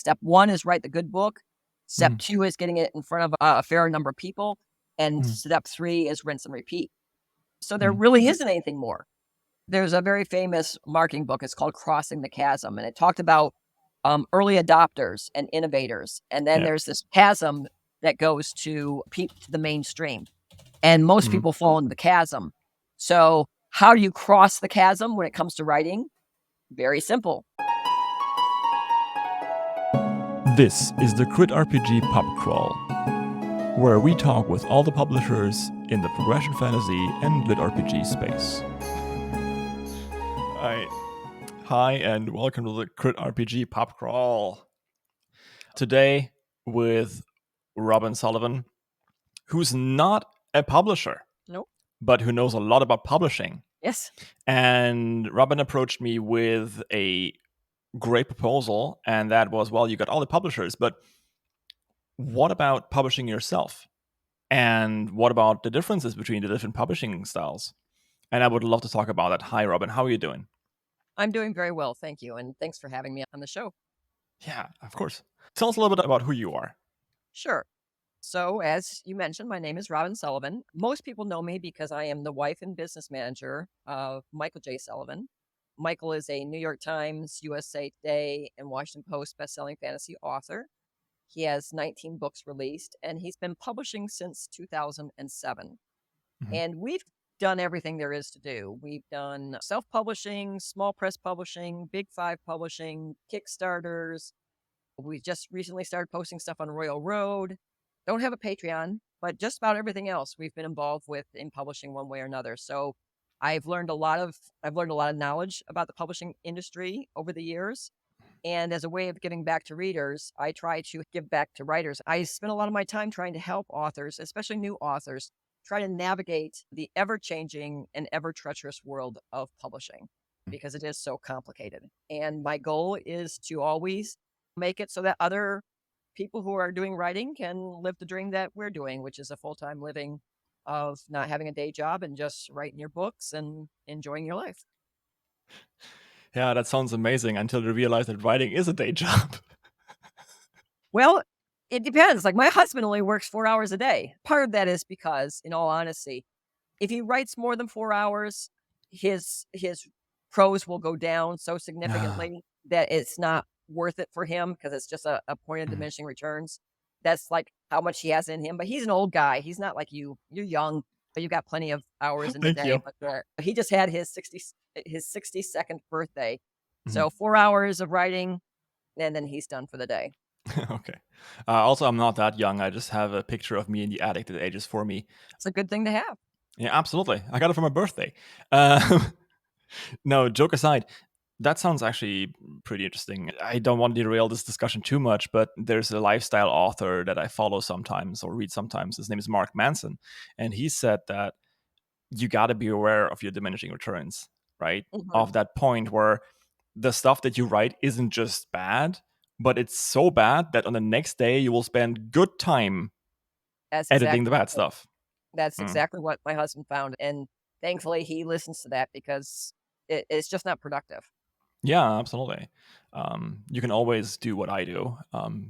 step one is write the good book. Step two is getting it in front of a fair number of people. And step three is rinse and repeat. So there really isn't anything more. There's a very famous marketing book. It's called Crossing the Chasm. And it talked about early adopters and innovators. And then there's this chasm that goes to the mainstream. And most people fall into the chasm. So how do you cross the chasm when it comes to writing? Very simple. This is the CritRPG PubCrawl, where we talk with all the publishers in the progression fantasy and lit RPG space. Hi, and welcome to the CritRPG PubCrawl. Today with Robin Sullivan, who's not a publisher, but who knows a lot about publishing. Yes. And Robin approached me with a great proposal, and that was, well, you got all the publishers, but what about publishing yourself? And what about the differences between the different publishing styles? And I would love to talk about that. Hi, Robin. How are you doing? I'm doing very well, thank you. And thanks for having me on the show. Yeah, of course. Tell us a little bit about who you are. Sure. So as you mentioned, my name is Robin Sullivan. Most people know me because I am the wife and business manager of Michael J. Sullivan. Michael is a New York Times, USA Today, and Washington Post bestselling fantasy author. He has 19 books released, and he's been publishing since 2007. And we've done everything there is to do. We've done self-publishing, small press publishing, big five publishing, Kickstarters. We just recently started posting stuff on Royal Road. Don't have a Patreon, but just about everything else we've been involved with in publishing one way or another. So I've learned a lot of knowledge about the publishing industry over the years. And as a way of giving back to readers, I try to give back to writers. I spend a lot of my time trying to help authors, especially new authors, try to navigate the ever-changing and ever-treacherous world of publishing because it is so complicated. And my goal is to always make it so that other people who are doing writing can live the dream that we're doing, which is a full-time living of not having a day job and just writing your books and enjoying your life. Yeah, that sounds amazing until you realize that writing is a day job. Well, it depends. Like my husband only works 4 hours a day. Part of that is because, in all honesty, if he writes more than 4 hours, his prose will go down so significantly that it's not worth it for him because it's just a point of diminishing returns. That's like how much he has in him. But he's an old guy. He's not like you. You're young, but you've got plenty of hours in the Thank day. you. But he just had his 62nd birthday. So 4 hours of writing, and then he's done for the day. Okay. Also, I'm not that young. I just have a picture of me in the attic that ages for me. It's a good thing to have. Yeah, absolutely. I got it for my birthday. No, joke aside, that sounds actually pretty interesting. I don't want to derail this discussion too much, but there's a lifestyle author that I follow sometimes or read sometimes. His name is Mark Manson. And he said that you got to be aware of your diminishing returns, right? Of that point where the stuff that you write isn't just bad, but it's so bad that on the next day you will spend good time editing the bad stuff. That's exactly what my husband found. And thankfully he listens to that because it's just not productive. Yeah, absolutely. You can always do what I do.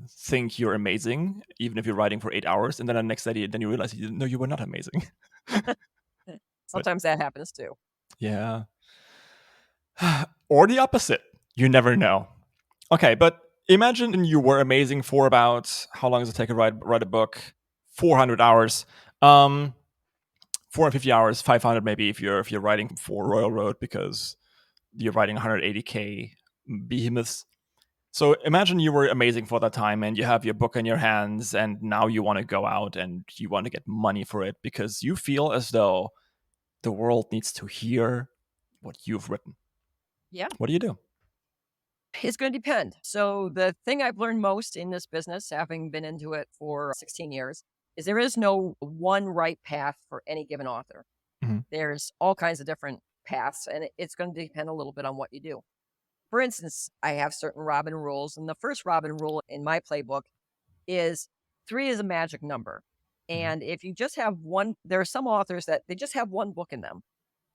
Think you're amazing, even if you're writing for 8 hours, and then the next day, then you realize you were not amazing. Sometimes that happens too. Yeah. Or the opposite. You never know. Okay, but imagine you were amazing for about, how long does it take to write a book? 400 hours. 450 hours, 500 maybe if you're writing for Royal Road because you're writing 180K behemoths. So imagine you were amazing for that time and you have your book in your hands and now you want to go out and you want to get money for it because you feel as though the world needs to hear what you've written. Yeah. What do you do? It's going to depend. So the thing I've learned most in this business, having been into it for 16 years, is there is no one right path for any given author. There's all kinds of different paths, and it's going to depend a little bit on what you do. For instance, I have certain Robin rules, and the first Robin rule in my playbook is 3 is a magic number. And if you just have one, there are some authors that they just have one book in them.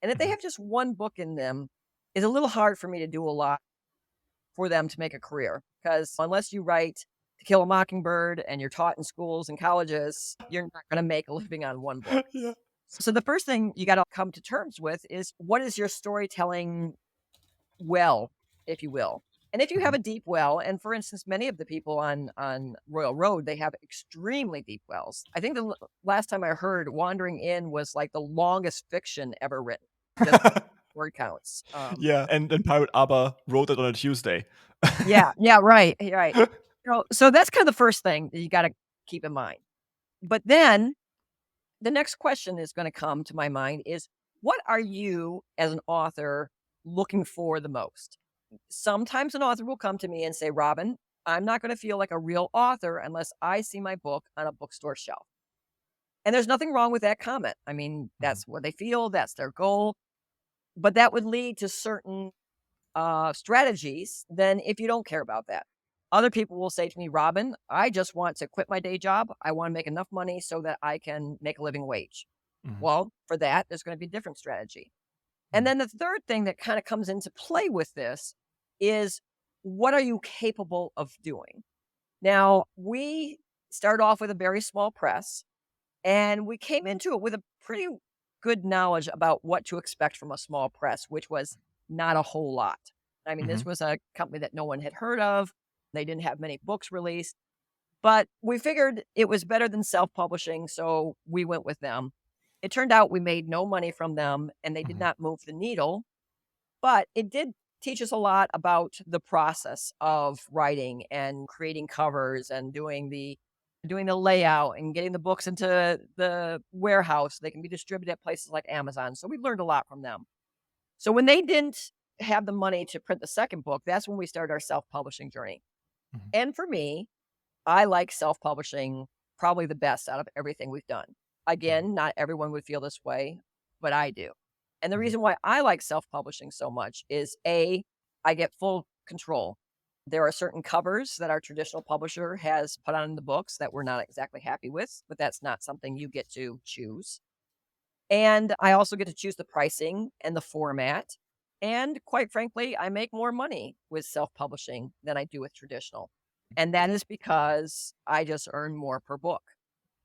And if they have just one book in them, it's a little hard for me to do a lot for them to make a career. Because unless you write To Kill a Mockingbird and you're taught in schools and colleges, you're not going to make a living on one book. Yeah. So the first thing you got to come to terms with is, what is your storytelling well, if you will? And if you have a deep well, and for instance, many of the people on Royal Road, they have extremely deep wells. I think the last time I heard Wandering In was like the longest fiction ever written, just word counts. Yeah, and Pirate Abba wrote it on a Tuesday. Yeah, right, right. So that's kind of the first thing that you got to keep in mind. But then the next question is going to come to my mind is, what are you as an author looking for the most? Sometimes an author will come to me and say, Robin, I'm not going to feel like a real author unless I see my book on a bookstore shelf. And there's nothing wrong with that comment. I mean, that's what they feel, that's their goal. But that would lead to certain strategies then if you don't care about that. Other people will say to me, Robin, I just want to quit my day job. I want to make enough money so that I can make a living wage. Well, for that, there's going to be a different strategy. And then the third thing that kind of comes into play with this is, what are you capable of doing? Now, we started off with a very small press, and we came into it with a pretty good knowledge about what to expect from a small press, which was not a whole lot. I mean, this was a company that no one had heard of. They didn't have many books released, but we figured it was better than self-publishing, so we went with them. It turned out we made no money from them, and they did not move the needle, but it did teach us a lot about the process of writing and creating covers and doing the layout and getting the books into the warehouse. They can be distributed at places like Amazon. So we learned a lot from them. So when they didn't have the money to print the second book, that's when we started our self-publishing journey. And for me, I like self-publishing probably the best out of everything we've done. Again, not everyone would feel this way, but I do. And the reason why I like self-publishing so much is, A, I get full control. There are certain covers that our traditional publisher has put on the books that we're not exactly happy with, but that's not something you get to choose. And I also get to choose the pricing and the format. And quite frankly, I make more money with self-publishing than I do with traditional. And that is because I just earn more per book.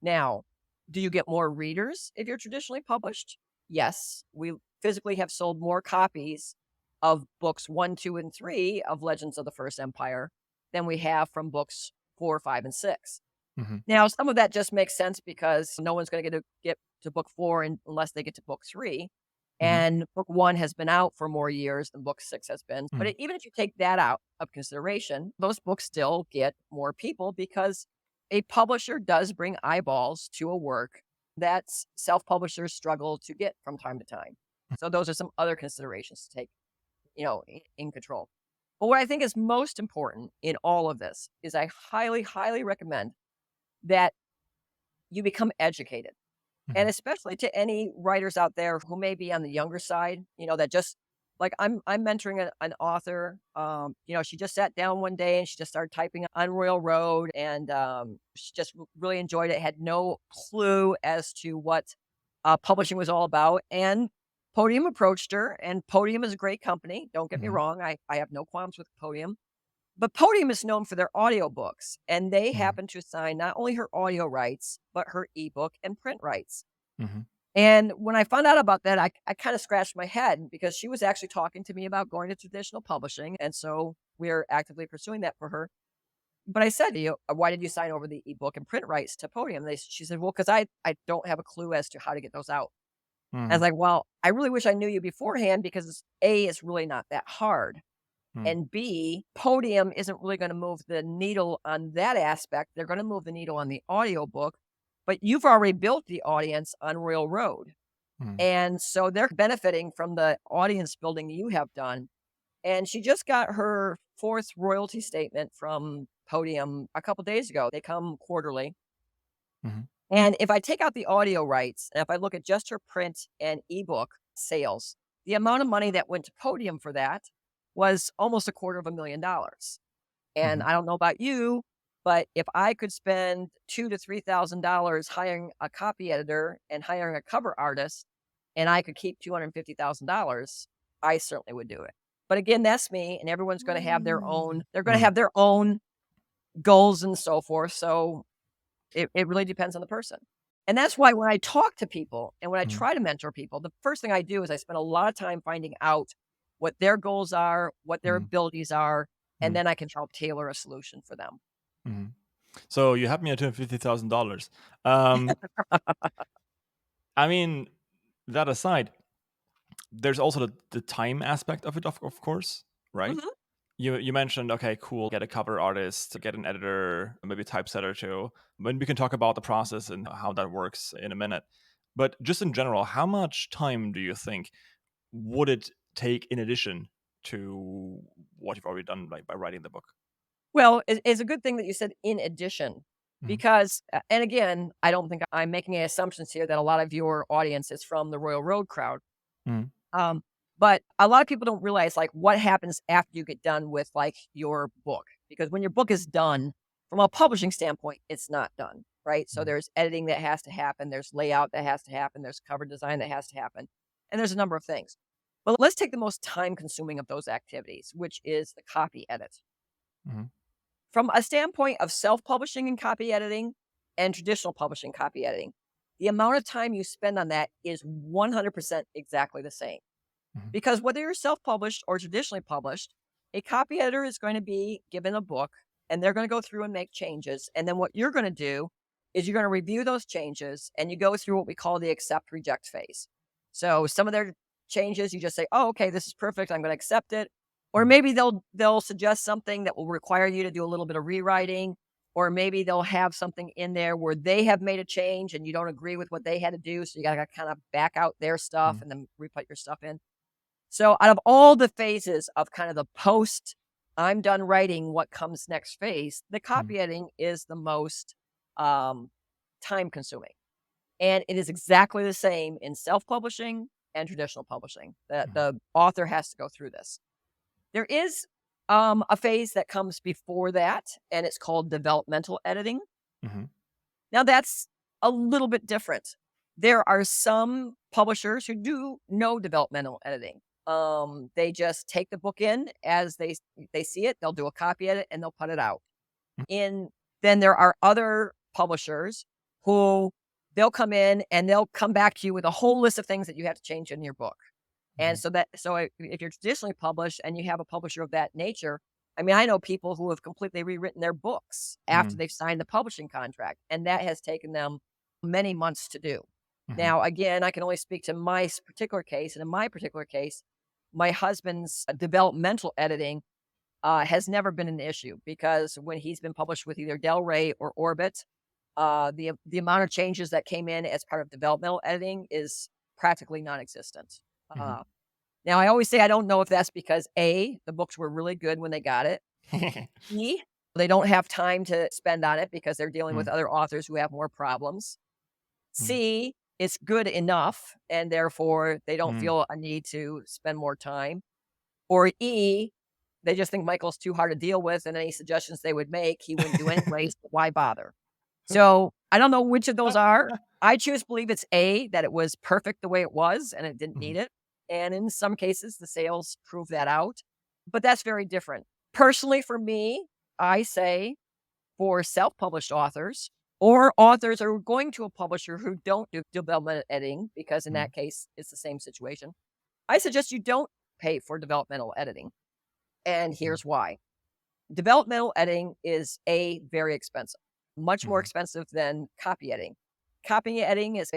Now, do you get more readers if you're traditionally published? Yes. We physically have sold more copies of books 1, 2, and 3 of Legends of the First Empire than we have from books 4, 5, and 6. Now, some of that just makes sense because no one's going to get to book 4 unless they get to book 3. And book 1 has been out for more years than book 6 has been. But even if you take that out of consideration, those books still get more people because a publisher does bring eyeballs to a work that self-publishers struggle to get from time to time. So those are some other considerations to take, in control. But what I think is most important in all of this is, I highly, highly recommend that you become educated. And especially to any writers out there who may be on the younger side, that just like I'm mentoring an author. She just sat down one day and she just started typing on Royal Road, and she just really enjoyed it. Had no clue as to what publishing was all about. And Podium approached her, and Podium is a great company. Don't get me wrong. I have no qualms with Podium. But Podium is known for their audiobooks, and they happen to assign not only her audio rights, but her ebook and print rights. And when I found out about that, I kind of scratched my head because she was actually talking to me about going to traditional publishing. And so we're actively pursuing that for her. But I said to you, why did you sign over the ebook and print rights to Podium? She said, well, because I don't have a clue as to how to get those out. I was like, well, I really wish I knew you beforehand, because A, it's really not that hard. And B, Podium isn't really going to move the needle on that aspect. They're going to move the needle on the audiobook, but you've already built the audience on Royal Road. And so they're benefiting from the audience building you have done. And she just got her 4th royalty statement from Podium a couple days ago. They come quarterly. And if I take out the audio rights, and if I look at just her print and ebook sales, the amount of money that went to Podium for that was almost $250,000. And I don't know about you, but if I could spend $2,000 to $3,000 hiring a copy editor and hiring a cover artist, and I could keep $250,000, I certainly would do it. But again, that's me, and everyone's going to have their own, they're going to have their own goals and so forth. So it really depends on the person. And that's why when I talk to people and when I try to mentor people, the first thing I do is I spend a lot of time finding out what their goals are, what their abilities are, and then I can help tailor a solution for them. So you have me at $250,000. I mean, that aside, there's also the time aspect of it, of course, right? Mhm. You mentioned, okay, cool, get a cover artist, get an editor, maybe a typesetter too. But we can talk about the process and how that works in a minute. But just in general, how much time do you think would it take in addition to what you've already done, like by writing the book? Well, it's a good thing that you said in addition, Mhm. because, and again, I don't think I'm making any assumptions here that a lot of your audience is from the Royal Road crowd. Mhm. Um, but a lot of people don't realize like what happens after you get done with like your book, because when your book is done, from a publishing standpoint, it's not done, right? So Mhm. there's editing that has to happen, there's layout that has to happen, there's cover design that has to happen, and there's a number of things. But let's take the most time consuming of those activities, which is the copy edit. Mhm. From a standpoint of self-publishing and copy editing and traditional publishing copy editing, the amount of time you spend on that is 100% exactly the same. Mhm. Because whether you're self-published or traditionally published, a copy editor is going to be given a book and they're going to go through and make changes. And then what you're going to do is you're going to review those changes and you go through what we call the accept reject phase. So some of their changes, you just say, "Oh, okay, this is perfect. I'm going to accept it." Or Mhm. maybe they'll suggest something that will require you to do a little bit of rewriting, or maybe they'll have something in there where they have made a change and you don't agree with what they had to do, so you got to kind of back out their stuff Mhm. and then re-put your stuff in. So out of all the phases of kind of the post, I'm done writing, what comes next phase, the Mhm. copy editing is the most um, time consuming. And it is exactly the same in self publishing and traditional publishing that Mhm. the author has to go through this. There is a phase that comes before that, and it's called developmental editing. Mhm. Now, that's a little bit different. There are some publishers who do no developmental editing. They just take the book in as they see it. They'll do a copy edit and they'll put it out. In Then there are other publishers who they'll come in and they'll come back to you with a whole list of things that you have to change in your book. And Mhm. if you're traditionally published and you have a publisher of that nature, I mean, I know people who have completely rewritten their books after Mhm. they've signed the publishing contract, and that has taken them many months to do. Mhm. Now, again, I can only speak to my particular case, and in my particular case, my husband's developmental editing has never been an issue because when he's been published with either Del Rey or Orbit, the amount of changes that came in as part of developmental editing is practically non-existent. Mhm. Uh, Now, I always say I don't know if that's because A, the books were really good when they got it. B, they don't have time to spend on it because they're dealing with Mhm. other authors who have more problems. Mhm. C, it's good enough and therefore they don't Mhm. feel a need to spend more time. Or E, they just think Michael's too hard to deal with and any suggestions they would make, he wouldn't do anyways, but why bother? So I don't know which of those are. I choose to believe it's A, that it was perfect the way it was and it didn't need Mhm. it. And in some cases, the sales prove that out. But that's very different. Personally, for me, I say for self published authors or authors who are going to a publisher who don't do developmental editing, because in Mhm. that case, it's the same situation. I suggest you don't pay for developmental editing. And Mhm. here's why. Developmental editing is A, very expensive, much more Mhm. expensive than copy editing. Copy editing is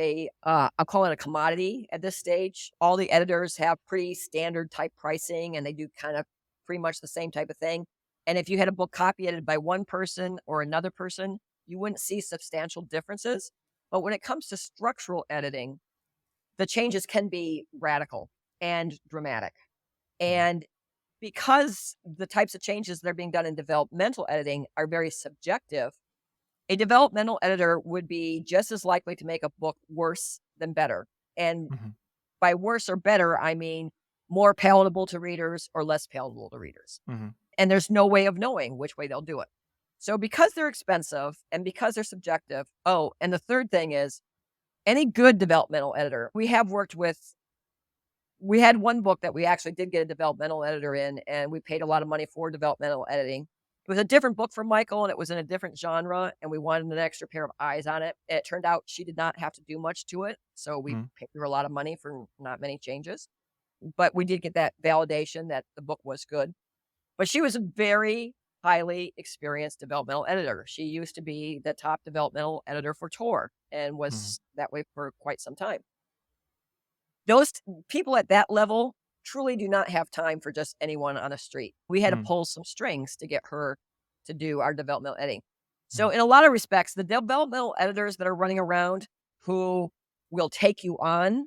I'll call it a commodity at this stage. All the editors have pretty standard type pricing and they do kind of pretty much the same type of thing. And if you had a book copy edited by one person or another person, you wouldn't see substantial differences. But when it comes to structural editing, the changes can be radical and dramatic. Mhm. And because the types of changes that are being done in developmental editing are very subjective, a developmental editor would be just as likely to make a book worse than better. And Mhm. by worse or better, I mean more palatable to readers or less palatable to readers. Mhm. And there's no way of knowing which way they'll do it. So because they're expensive and because they're subjective, oh, and the third thing is any good developmental editor, we have worked with We had one book that we actually did get a developmental editor in, and we paid a lot of money for developmental editing. It was a different book for Michael, and it was in a different genre, and we wanted an extra pair of eyes on it. And it turned out she did not have to do much to it, so we paid her a lot of money for not many changes. But we did get that validation that the book was good. But she was a very highly experienced developmental editor. She used to be the top developmental editor for Tor and was that way for quite some time. Those people at that level truly do not have time for just anyone on the street. We had to pull some strings to get her to do our developmental editing. So in a lot of respects, the developmental editors that are running around who will take you on,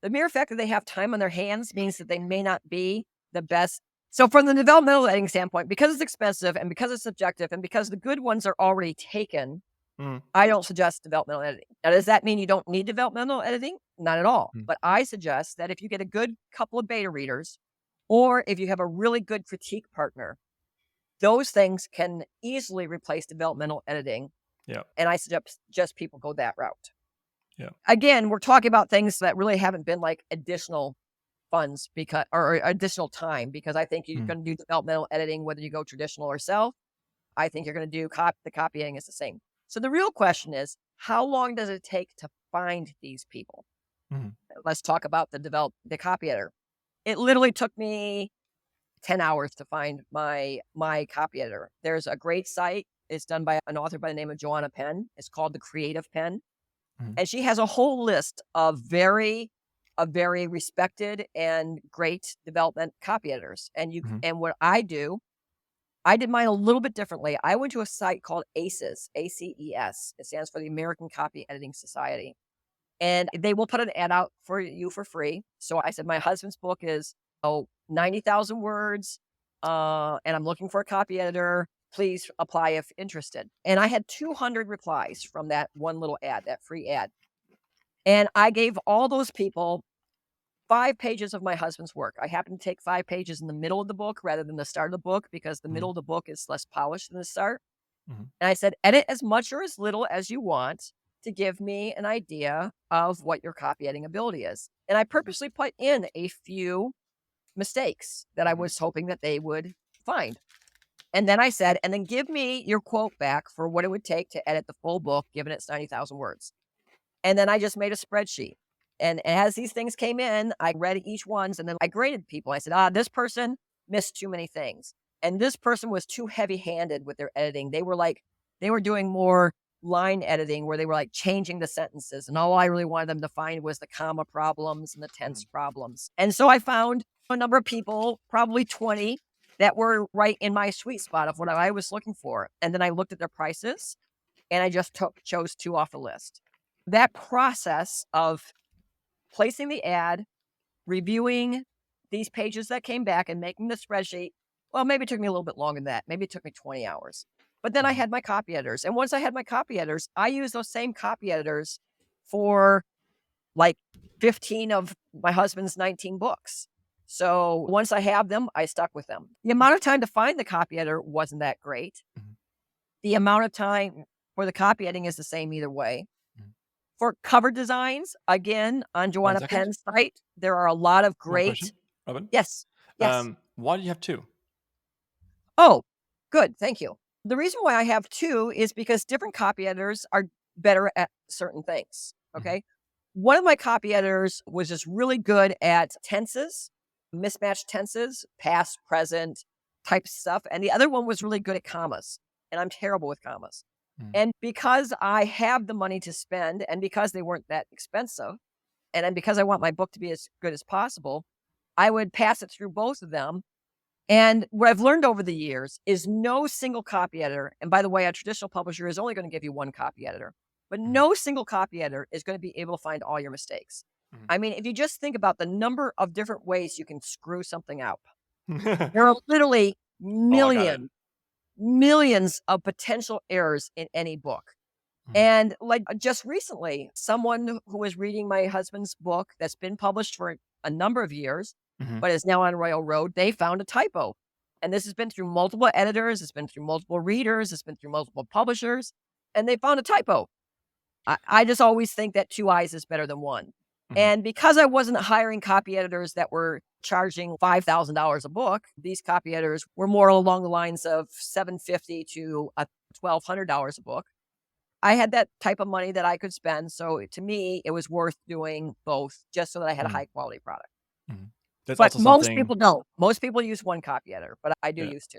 the mere fact that they have time on their hands means that they may not be the best. So from the developmental editing standpoint, because it's expensive and because it's subjective and because the good ones are already taken, I don't suggest developmental editing. Now, does that mean you don't need developmental editing? Not at all. But I suggest that if you get a good couple of beta readers, or if you have a really good critique partner, those things can easily replace developmental editing. Yeah. And I suggest people go that route. Yeah. Again, we're talking about things that really haven't been like additional funds or additional time, because I think you're going to do developmental editing whether you go traditional or self. I think you're going to do the copying is the same. So the real question is, how long does it take to find these people? Let's talk about the copy editor. It literally took me 10 hours to find my copy editor. There's a great site. It's done by an author by the name of Joanna Penn. It's called The Creative Pen. And she has a whole list of very respected and great development copy editors. And and what I did mine a little bit differently. I went to a site called ACES, ACES. It stands for the American Copy Editing Society. And they will put an ad out for you for free. So I said, my husband's book is 90,000 words, and I'm looking for a copy editor. Please apply if interested. And I had 200 replies from that one little ad, that free ad. And I gave all those people 5 pages of my husband's work. I happened to take 5 pages in the middle of the book rather than the start of the book, because the middle of the book is less polished than the start. And I said, edit as much or as little as you want to give me an idea of what your copy editing ability is. And I purposely put in a few mistakes that I was hoping that they would find. And then I said, and then give me your quote back for what it would take to edit the full book, given it's 90,000 words. And then I just made a spreadsheet. And as these things came in, I read each one's, and then I graded people. I said, this person missed too many things. And this person was too heavy-handed with their editing. They were doing more line editing where they were like changing the sentences. And all I really wanted them to find was the comma problems and the tense problems. And so I found a number of people, probably 20, that were right in my sweet spot of what I was looking for. And then I looked at their prices, and I just chose 2 off the list. That process of placing the ad, reviewing these pages that came back, and making the spreadsheet, well, maybe it took me a little bit longer than that. Maybe it took me 20 hours. But then I had my copy editors. And once I had my copy editors, I used those same copy editors for like 15 of my husband's 19 books. So once I have them, I stuck with them. The amount of time to find the copy editor wasn't that great. The amount of time for the copy editing is the same either way. For cover designs, again, on Joanna Penn's site, there are a lot of great... Robin? Yes. Why do you have 2? Oh, good. Thank you. The reason why I have 2 is because different copy editors are better at certain things. Okay. One of my copy editors was just really good at tenses, mismatched tenses, past, present type stuff. And the other one was really good at commas. And I'm terrible with commas. And because I have the money to spend, and because they weren't that expensive, and because I want my book to be as good as possible, I would pass it through both of them. And what I've learned over the years is no single copy editor, and by the way, a traditional publisher is only going to give you 1 copy editor, but no single copy editor is going to be able to find all your mistakes. I mean, if you just think about the number of different ways you can screw something up, there are literally millions of potential errors in any book. And like just recently, someone who was reading my husband's book that's been published for a number of years, but is now on Royal Road, they found a typo. And this has been through multiple editors, it's been through multiple readers, it's been through multiple publishers, and they found a typo. I just always think that 2 eyes is better than 1. And because I wasn't hiring copy editors that were charging $5,000 a book, these copy editors were more along the lines of $750 to $1,200 a book. I had that type of money that I could spend. So to me, it was worth doing both just so that I had a high quality product. That's But also most something. people don't. Most people use one copy editor, but I do Yeah. use two.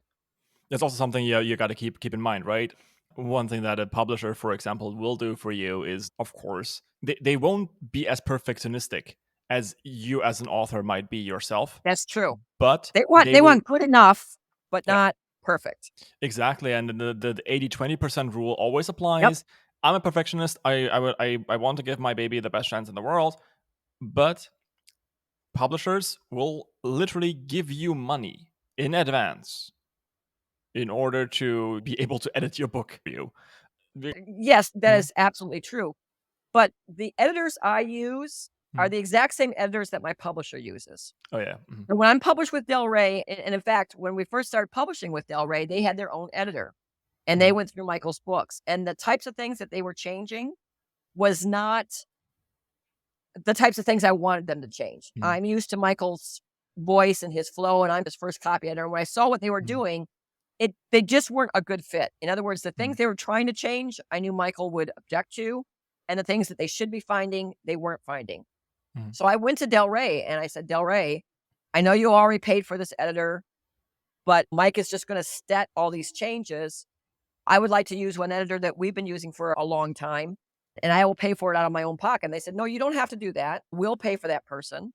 That's also something you got to keep in mind, right? One thing that a publisher, for example, will do for you is, of course, they won't be as perfectionistic as you as an author might be yourself, That's true. but They they will. want good enough, but Yeah, not perfect. exactly. And the 80-20% rule always Yep. applies. I'm a perfectionist. I want to give my baby the best chance in the world, but publishers will literally give you money in advance in order to be able to edit your book for you. Yes, that is absolutely true. But the editors I use are Mhm. the exact same editors that my publisher uses. Oh yeah. And when I'm published with Del Rey, and in fact, when we first started publishing with Del Rey, they had their own editor and they went through Michael's books. And the types of things that they were changing was not the types of things I wanted them to change. I'm used to Michael's voice and his flow, and I'm his first copy editor. And when I saw what they were doing, they just weren't a good fit. In other words, the things they were trying to change, I knew Michael would object to, and the things that they should be finding, they weren't finding. So I went to Del Rey and I said, Del Rey, I know you already paid for this editor, but Mike is just going to set all these changes. I would like to use one editor that we've been using for a long time, and I will pay for it out of my own pocket. And they said, no, you don't have to do that. We'll pay for that person.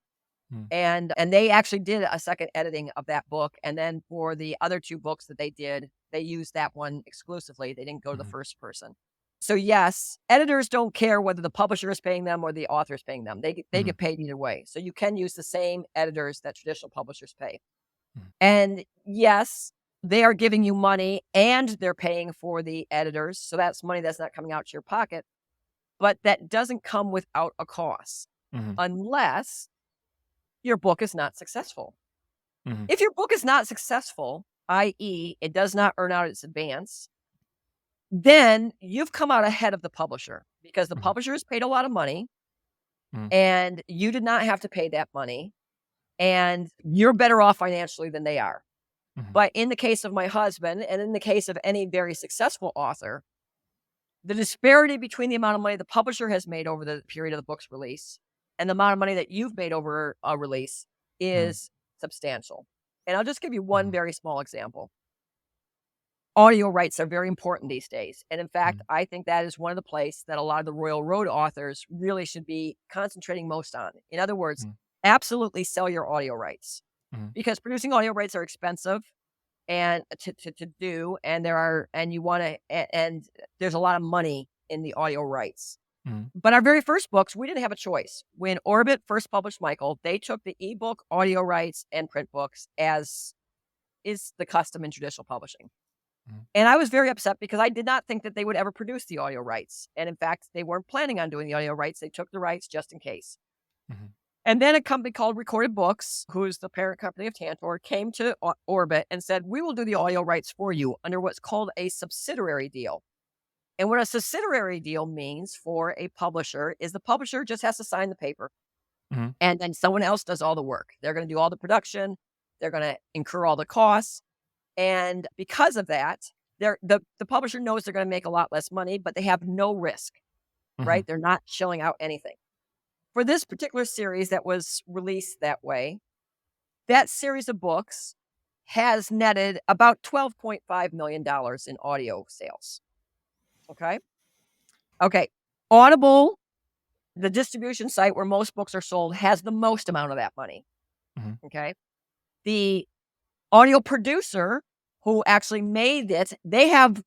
And they actually did a second editing of that book. And then for the other two books that they did, they used that one exclusively. They didn't go to the first person. So yes, editors don't care whether the publisher is paying them or the author is paying them. They get paid either way. So you can use the same editors that traditional publishers pay. And yes, they are giving you money and they're paying for the editors. So that's money that's not coming out to your pocket. But that doesn't come without a cost unless your book is not successful. If your book is not successful, i.e., it does not earn out its advance, then you've come out ahead of the publisher because the publisher has paid a lot of money and you did not have to pay that money and you're better off financially than they are. But in the case of my husband and in the case of any very successful author, the disparity between the amount of money the publisher has made over the period of the book's release and the amount of money that you've made over a release is substantial. And I'll just give you one very small example. Audio rights are very important these days. And in fact, I think that is one of the places that a lot of the Royal Road authors really should be concentrating most on. In other words, absolutely sell your audio rights because producing audio rights are expensive and to do, and and there's a lot of money in the audio rights. But our very first books, we didn't have a choice. When Orbit first published Michael, they took the ebook, audio rights, and print books as is the custom in traditional publishing. And I was very upset because I did not think that they would ever produce the audio rights. And in fact, they weren't planning on doing the audio rights. They took the rights just in case. And then a company called Recorded Books, who is the parent company of Tantor, came to Orbit and said, we will do the audio rights for you under what's called a subsidiary deal. And what a subsidiary deal means for a publisher is the publisher just has to sign the paper. And then someone else does all the work. They're going to do all the production. They're going to incur all the costs. And because of that, the publisher knows they're going to make a lot less money, but they have no risk, right? They're not shelling out anything. For this particular series that was released that way, that series of books has netted about $12.5 million in audio sales. Okay. Audible, the distribution site where most books are sold, has the most amount of that money. Okay. The audio producer who actually made it, they have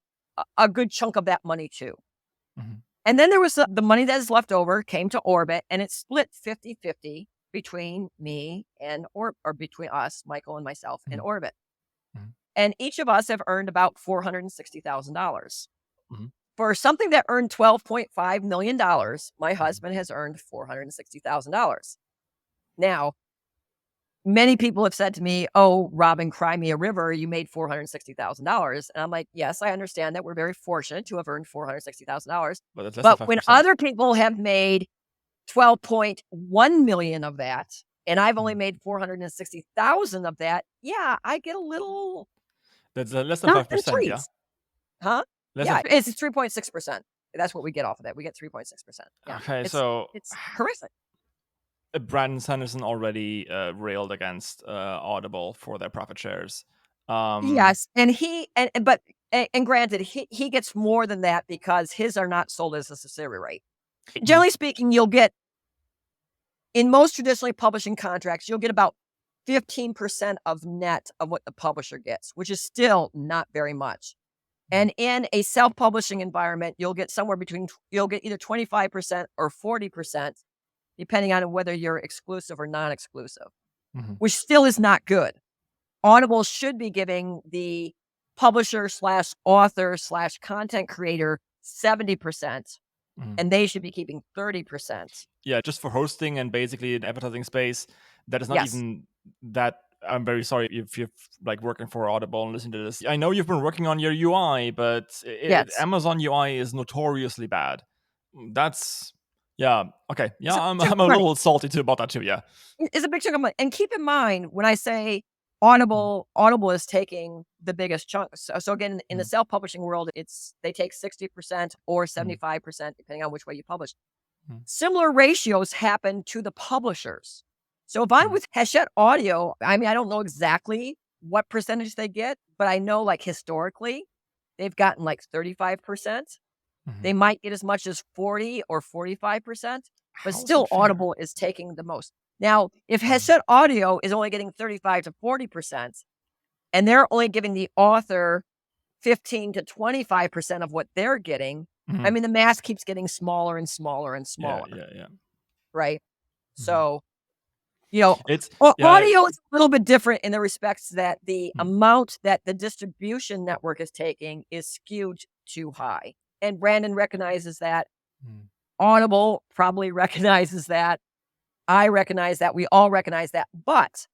a good chunk of that money too. And then there was the money that is left over came to Orbit and it split 50-50 between me and or between us, Michael and myself and Orbit. And each of us have earned about $460,000. For something that earned $12.5 million, my husband has earned $460,000. Now, many people have said to me, oh, Robin, cry me a river. You made $460,000. And I'm like, yes, I understand that we're very fortunate to have earned $460,000. But that's less But than when 5%. other people have made 12.1 million of that, and I've only made 460,000 of that, yeah, I get a little That's less than not the 5%, yeah? treats. Huh? Less than Yeah, it's 3.6%. That's what we get off of that. We get 3.6%. Yeah. Okay, It's so it's horrific. Brandon Sanderson already railed against Audible for their profit shares. Yes, and he but and granted, he gets more than that because his are not sold as a subsidiary rate. Mhm, Generally speaking, you'll get in most traditionally publishing contracts, you'll get about 15% of net of what the publisher gets, which is still not very much. mhm, And in a self-publishing environment, you'll get somewhere between you'll get either 25% or 40%, depending on whether you're exclusive or non-exclusive, mhm, which still is not good. Audible should be giving the publisher slash author slash content creator 70%, mhm. and they should be keeping 30%. Yeah, just for hosting and basically an advertising space, that is not Yes. even that. I'm very sorry if you're like working for Audible and listening to this. I know you've been working on your UI, but Yes. Amazon UI is notoriously bad. That's yeah, okay. Yeah, It's a I'm big chunk I'm of a money. little salty too about that too. Yeah. It's a big chunk of money. And keep in mind when I say Mhm, Audible is taking the biggest chunk. So again, in the mhm, self-publishing world, they take 60% or mhm, 75%, depending on which way you publish. mhm, Similar ratios happen to the publishers. So if I'm mhm, with Hachette Audio, I mean, I don't know exactly what percentage they get, but I know like historically, they've gotten like 35%. mhm. They might get as much as 40 or 45%, but How is still that fair? Audible is taking the most. Now, if Mhm, Hachette Audio is only getting 35 to 40%, and they're only giving the author 15 to 25% of what they're getting, I mhm. mean, the mass keeps getting smaller and smaller and Yeah, smaller, yeah, yeah. right? Mhm. So, you know, It's yeah. audio is a little bit different in the respects that the Mhm, amount that the distribution network is taking is skewed too high. And Brandon recognizes that. mhm, Audible probably recognizes that. I recognize that. We all recognize that. But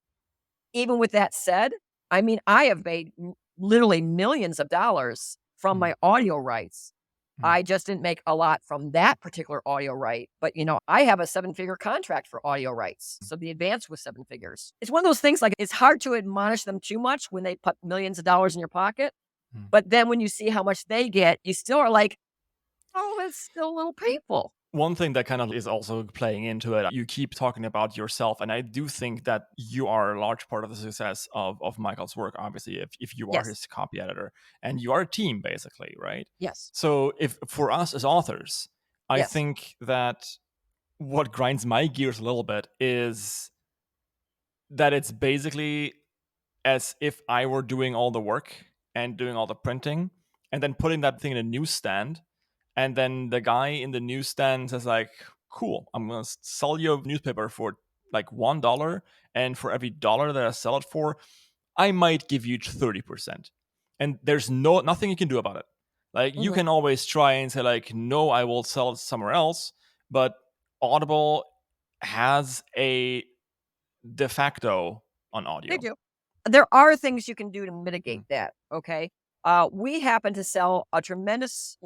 even with that said, I mean, I have made literally millions of dollars from mhm, my audio rights. mhm, I just didn't make a lot from that particular audio right. But, I have a seven-figure contract for audio rights. So the advance was seven figures. It's one of those things like it's hard to admonish them too much when they put millions of dollars in your pocket. mhm. But then when you see how much they get, you still are like, oh, it's still a little painful. One thing that kind of is also playing into it, you keep talking about yourself, and I do think that you are a large part of the success of Michael's work, obviously, if you are Yes. his copy editor, and you are a team, basically, right? Yes. So if for us as authors, I Yes. think that what grinds my gears a little bit is that it's basically as if I were doing all the work and doing all the printing and then putting that thing in a newsstand. And then the guy in the newsstand says, like, cool, I'm going to sell you a newspaper for like $1. And for every dollar that I sell it for, I might give you 30%. And there's nothing you can do about it. Like, you Mhm. can always try and say, like, no, I will sell it somewhere else. But Audible has a de facto on They audio. do. There are things you can do to Mm, mitigate that, okay? We happen to sell a tremendously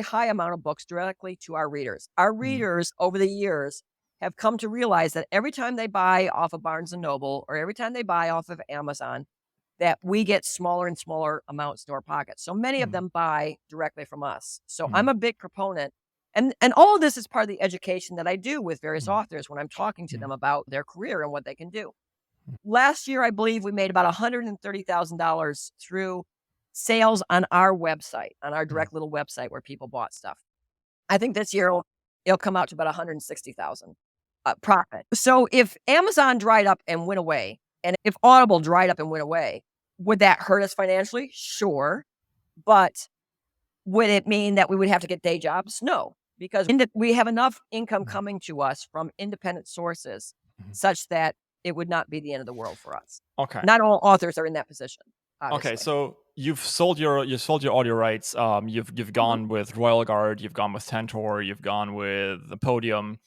high amount of books directly to our readers. Our mm, readers over the years have come to realize that every time they buy off of Barnes& and Noble or every time they buy off of Amazon, that we get smaller and smaller amounts to our pockets. So many of mm, them buy directly from us. So I'm mm, a big proponent and all of this is part of the education that I do with various mm, authors when I'm talking to mm, them about their career and what they can do. mm, Last year, I believe we made about $130,000 through sales on our website, on our mm, direct little website where people bought stuff. I think this year it'll come out to about 160,000 profit. So if Amazon dried up and went away, and if Audible dried up and went away, would that hurt us financially? Sure. But would it mean that we would have to get day jobs? No, because we have enough income mm. coming to us from independent sources Mhm. such that it would not be the end of the world for us. Okay. Not all authors are in that position, Okay. obviously. So you've sold your audio rights. You've Mhm. gone with Royal Guard. You've gone with Tantor. You've gone with the Podium.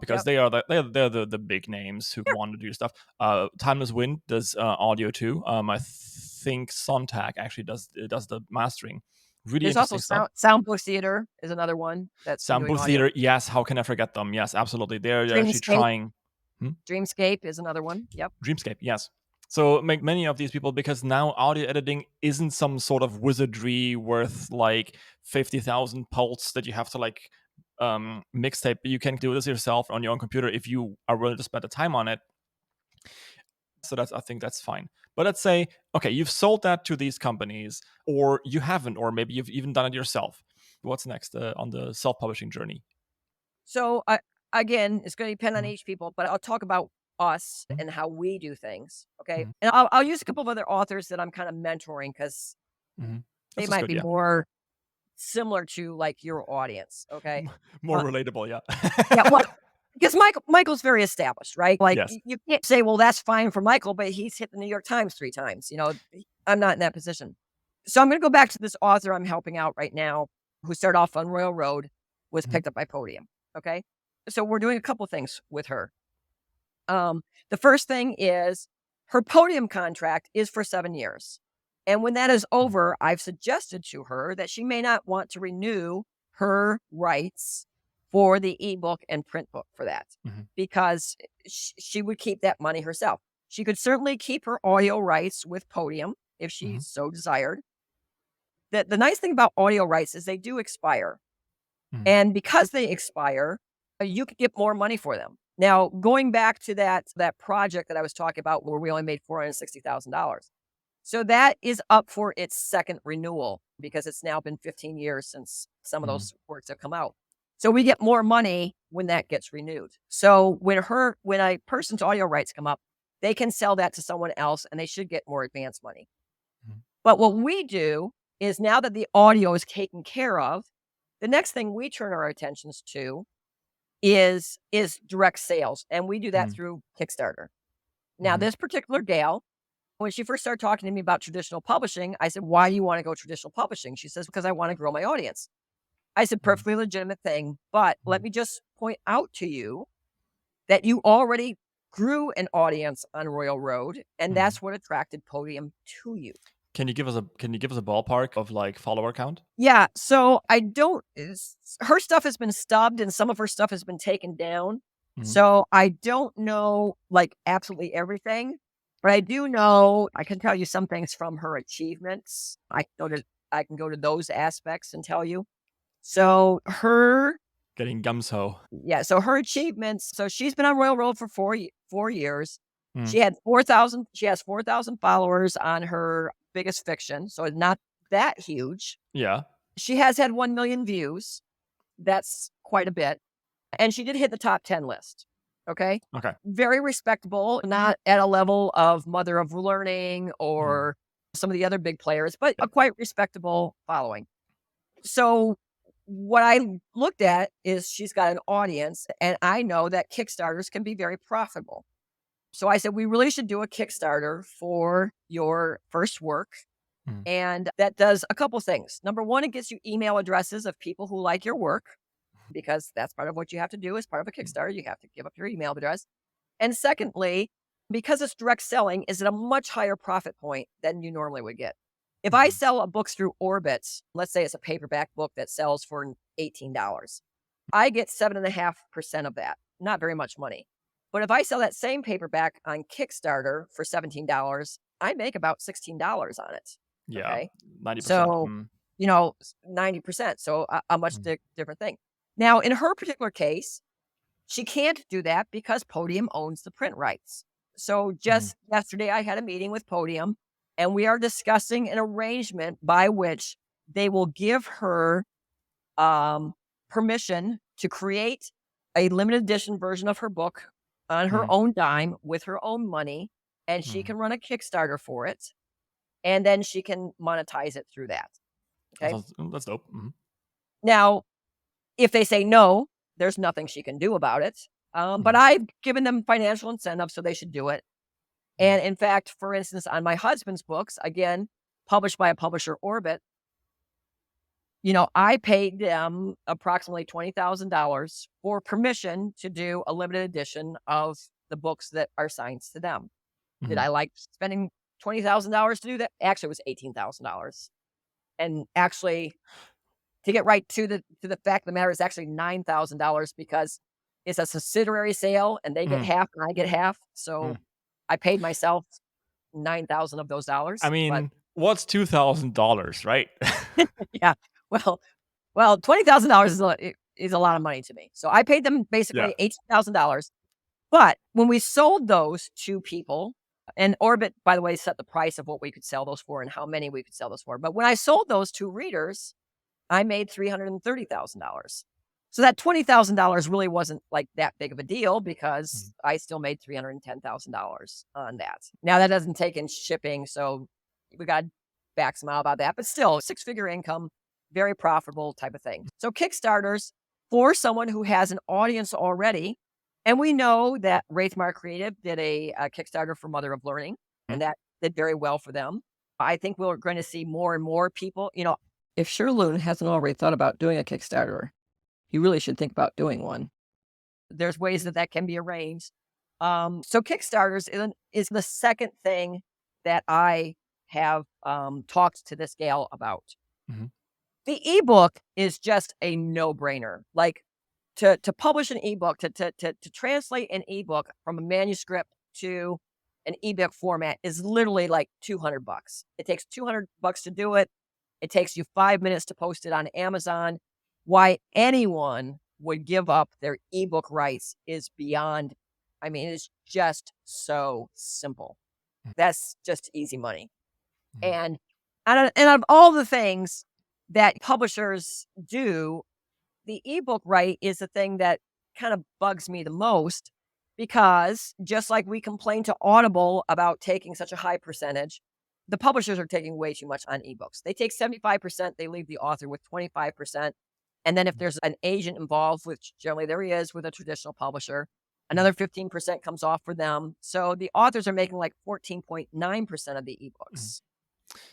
Because Yep. they're the big names who Yeah. want to do stuff. Timeless Wind does audio too. I think Sontag actually does the mastering. Really There's also interesting stuff. Soundbook Theater is another one that's been doing Sample audio. Theater, yes. How can I forget them? Yes, absolutely. They're actually Dreamscape. trying. Hmm? Dreamscape is another one. Yep. Dreamscape, yes. So make many of these people, because now audio editing isn't some sort of wizardry worth like 50,000 pulse that you have to like mixtape. You can do this yourself on your own computer if you are willing to spend the time on it. So I think that's fine. But let's say, okay, you've sold that to these companies, or you haven't, or maybe you've even done it yourself. What's next on the self-publishing journey? So again, it's going to depend on Mhm, each people, but I'll talk about us mhm, and how we do things. Okay. mhm, And I'll use a couple of other authors that I'm kind of mentoring because mhm. they This is might good, be yeah. more similar to like your audience. Okay. More Uh, relatable, yeah. yeah. Well, because Michael's very established, right? Like Yes. you can't say, well, that's fine for Michael, but he's hit the New York Times 3 times. I'm not in that position. So I'm going to go back to this author I'm helping out right now who started off on Royal Road, was Mhm, picked up by Podium. Okay. So we're doing a couple things with her. The first thing is her Podium contract is for 7 years. And when that is mhm, over, I've suggested to her that she may not want to renew her rights for the ebook and print book for that mhm, because she would keep that money herself. She could certainly keep her audio rights with Podium if she mhm, so desired. The nice thing about audio rights is they do expire. mhm, And because they expire, you can get more money for them. Now, going back to that project that I was talking about where we only made $460,000. So that is up for its second renewal because it's now been 15 years since some of mhm, those works have come out. So we get more money when that gets renewed. So when a person's audio rights come up, they can sell that to someone else and they should get more advance money. mhm, But what we do is now that the audio is taken care of, the next thing we turn our attentions to is direct sales, and we do that mhm, through Kickstarter. Now, mhm, this particular gal, when she first started talking to me about traditional publishing, I said, "Why do you want to go traditional publishing?" She says, "Because I want to grow my audience." I said, mhm, "Perfectly legitimate thing, but let mhm, me just point out to you that you already grew an audience on Royal Road, and mhm. that's what attracted Podium to you." Can you give us a ballpark of like follower count? Yeah, so I don't her stuff has been stubbed and some of her stuff has been taken down. Mhm, So I don't know like absolutely everything, but I do know I can tell you some things from her achievements. I can go to those aspects and tell you. So her Getting gumso. yeah, so her achievements, so she's been on Royal Road for 4 years. Mhm. She has 4,000 followers on her biggest fiction, so it's not that huge. Yeah. She has had 1 million views. That's quite a bit. And she did hit the top 10 list. Okay. Okay. Very respectable, not at a level of Mother of Learning Mhm. or some of the other big players, but a quite respectable following. So, what I looked at is she's got an audience, and I know that Kickstarters can be very profitable. So, I said, we really should do a Kickstarter for your first work. Mhm, And that does a couple things. Number one, it gets you email addresses of people who like your work because that's part of what you have to do as part of a mhm, Kickstarter. You have to give up your email address. And secondly, because it's direct selling, is at a much higher profit point than you normally would get. If I mhm, sell a book through Orbitz, let's say it's a paperback book that sells for $18, I get 7.5% of that. Not very much money. But if I sell that same paperback on Kickstarter for $17, I make about $16 on it. yeah. Okay. 90%. So, Mm, 90%. So a much mhm, different thing. Now, in her particular case, she can't do that because Podium owns the print rights. So mhm, just yesterday, I had a meeting with Podium and we are discussing an arrangement by which they will give her um, permission to create a limited edition version of her book on her mhm, own dime with her own money. And she mhm. can run a Kickstarter for it. And then she can monetize it through that. Okay. That's dope. Mhm, Now, if they say no, there's nothing she can do about it. But mhm, I've given them financial incentive, so they should do it. mhm, And in fact, for instance, on my husband's books, again, published by a publisher, Orbit, I paid them approximately $20,000 for permission to do a limited edition of the books that are signed to them. Did mhm, I like spending $20,000 to do that? Actually, it was $18,000. And actually, to get right to the fact of the matter, is actually $9,000 because it's a subsidiary sale and they get half and I get half. So I paid myself 9,000 of those I dollars. But mean, what's $2,000, right? yeah, well, $20,000 is a lot of money to me. So I paid them Yeah. basically $18,000. But when we sold those to people, and Orbit, by the way, set the price of what we could sell those for and how many we could sell those for. But when I sold those to readers, I made $330,000. So that $20,000 really wasn't like that big of a deal because I still made $310,000 on that. Now that doesn't take in shipping, so we got to back some out about that, but still 6-figure income, very profitable type of thing. So Kickstarters for someone who has an audience already, and we know that Wraithmark Creative did a Kickstarter for Mother of Learning, and that did very well for them. I think we're going to see more and more people, if Sherloon hasn't already thought about doing a Kickstarter, he really should think about doing one. There's ways that can be arranged. So Kickstarters is the second thing that I have talked to this gal about. The ebook is just a no-brainer. Like to publish an ebook, to translate an ebook from a manuscript to an ebook format is literally like $200. It takes $200 to do it. It takes you 5 minutes to post it on Amazon. Why anyone would give up their ebook rights is beyond. I mean, it's just so simple. That's just easy money. And out of all the things that publishers do, the ebook right is the thing that kind of bugs me the most because just like we complain to Audible about taking such a high percentage, the publishers are taking way too much on ebooks. They take 75%, they leave the author with 25%. And then if there's an agent involved, which generally there is with a traditional publisher, another 15% comes off for them. So the authors are making like 14.9% of the ebooks.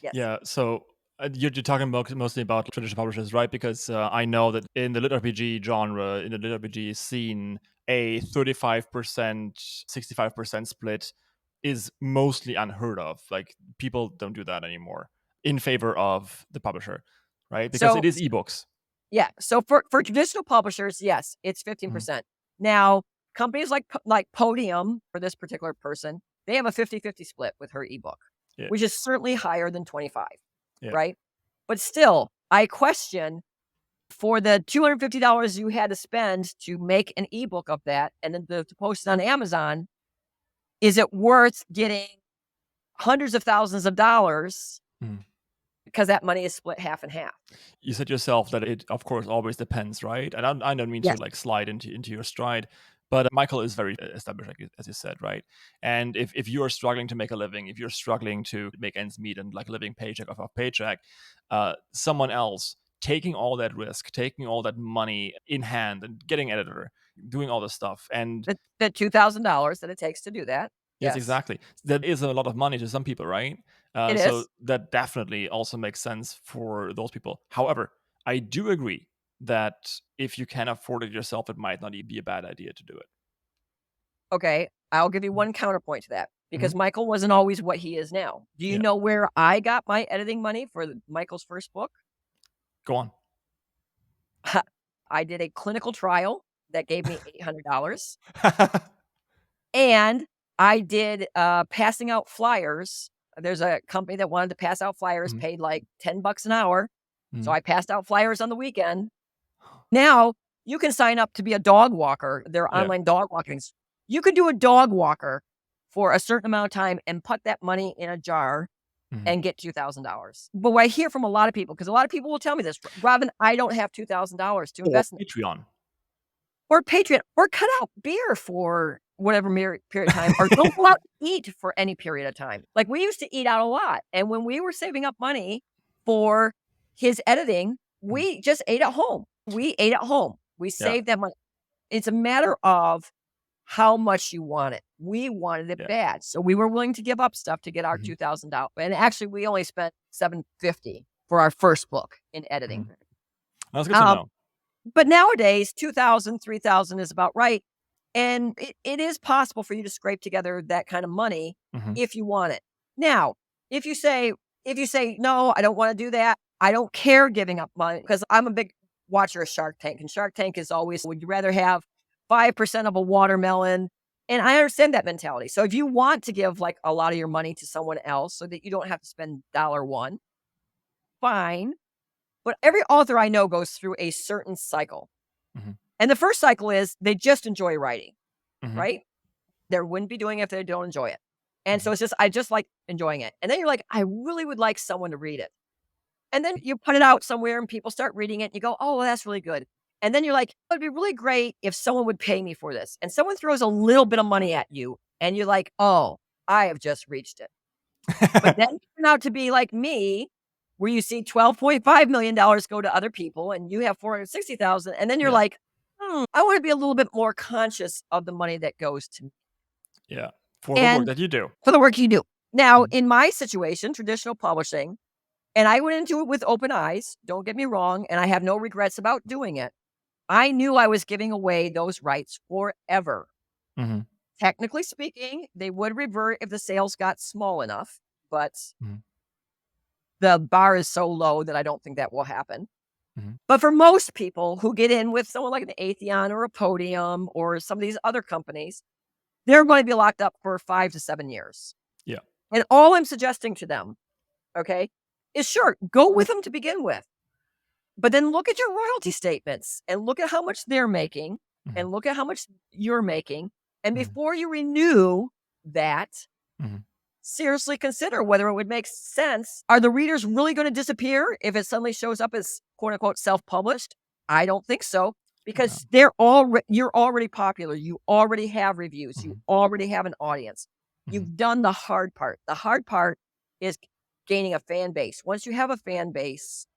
Yes. Yeah. So you're talking mostly about traditional publishers, right? Because I know that in the lit RPG genre, in the lit RPG scene, a 35%, 65% split is mostly unheard of. Like people don't do that anymore in favor of the publisher, right? Because it is ebooks. Yeah. So for traditional publishers, yes, it's 15%. Now, companies like Podium for this particular person, they have a 50-50 split with her ebook, which is certainly higher than 25, right? But still, I question for the $250 you had to spend to make an ebook of that and then to post it on Amazon, is it worth getting hundreds of thousands of dollars because that money is split half and half? You said yourself that it, of course, always depends, right? And I don't mean to like slide into your stride, but Michael is very established, as you said, right? And if you are struggling to make a living, if you're struggling to make ends meet and like living paycheck off paycheck, someone else taking all that risk, taking all that money in hand and getting editor, doing all this stuff, and the $2,000 that it takes to do that. Yes, exactly. That is a lot of money to some people, right? It So is. that definitely also makes sense for those people. However, I do agree that if you can afford it yourself, it might not be a bad idea to do it. Okay, I'll give you one counterpoint to that because Michael wasn't always what he is now. Do you know where I got my editing money for Michael's first book? Go on. I did a clinical trial that gave me $800. And I did passing out flyers. There's a company that wanted to pass out flyers, paid like $10 an hour. So I passed out flyers on the weekend. Now you can sign up to be a dog walker. There are online dog walkings. You could do a dog walker for a certain amount of time and put that money in a jar and get $2,000. But what I hear from a lot of people, because a lot of people will tell me this, Robin, I don't have $2,000 to invest in Patreon. Or Patreon, or cut out beer for whatever period of time, or don't go out to eat for any period of time. Like we used to eat out a lot. And when we were saving up money for his editing, we just ate at home. We ate at home. We saved that money. It's a matter of how much you want it. We wanted it bad. So we were willing to give up stuff to get our $2,000. And actually, we only spent $750 for our first book in editing. That's good to know. But nowadays, $2,000, $3,000 is about right. And it is possible for you to scrape together that kind of money if you want it. Now, if you say, no, I don't want to do that, I don't care giving up money because I'm a big watcher of Shark Tank, and Shark Tank is always, would you rather have 5% of a watermelon? And I understand that mentality. So if you want to give like a lot of your money to someone else so that you don't have to spend $1, fine. But every author I know goes through a certain cycle. Mm-hmm. And the first cycle is they just enjoy writing, Mm-hmm. right? They wouldn't be doing it if they don't enjoy it. And so it's just, I just like enjoying it. And then you're like, I really would like someone to read it. And then you put it out somewhere and people start reading it. And you go, oh, well, that's really good. And then you're like, it'd be really great if someone would pay me for this. And someone throws a little bit of money at you. And you're like, oh, I have just reached it. But then you turn out to be like me, where you see $12.5 million go to other people and you have 460,000. And then you're Yeah. like, I want to be a little bit more conscious of the money that goes to me. Yeah. For the work And that you do. for the work you do. Now, Mhm. in my situation, traditional publishing, and I went into it with open eyes, don't get me wrong, and I have no regrets about doing it. I knew I was giving away those rights forever. Mhm. Technically speaking, they would revert if the sales got small enough, but Mhm. the bar is so low that I don't think that will happen. Mhm. But for most people who get in with someone like an Atheon or a Podium or some of these other companies, they're going to be locked up for 5 to 7 years. Yeah. And all I'm suggesting to them, okay, is sure, go with them to begin with. But then look at your royalty statements and look at how much they're making Mhm. and look at how much you're making. And Mhm. before you renew that, Mhm. seriously consider whether it would make sense. Are the readers really going to disappear if it suddenly shows up as quote unquote self-published? I don't think so Yeah. because you're already popular. You already have reviews. You Mhm. already have an audience. Mhm. You've done the hard part. The hard part is gaining a fan base. Once you have a fan base,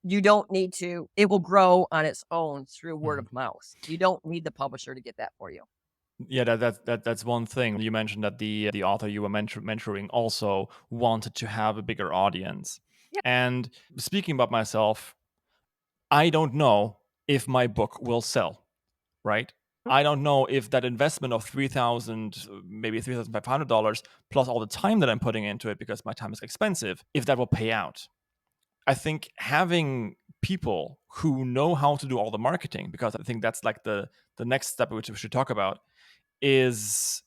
you don't need to, it will grow on its own through word Mhm. of mouth. You don't need the publisher to get that for you. Yeah, that's one thing. You mentioned that the author you were mentoring also wanted to have a bigger audience. Yeah. And speaking about myself, I don't know if my book will sell, right? I don't know if that investment of 3,000, maybe $3,500 plus all the time that I'm putting into it because my time is expensive, if that will pay out. I think having people who know how to do all the marketing, because I think that's like the next step which we should talk about, is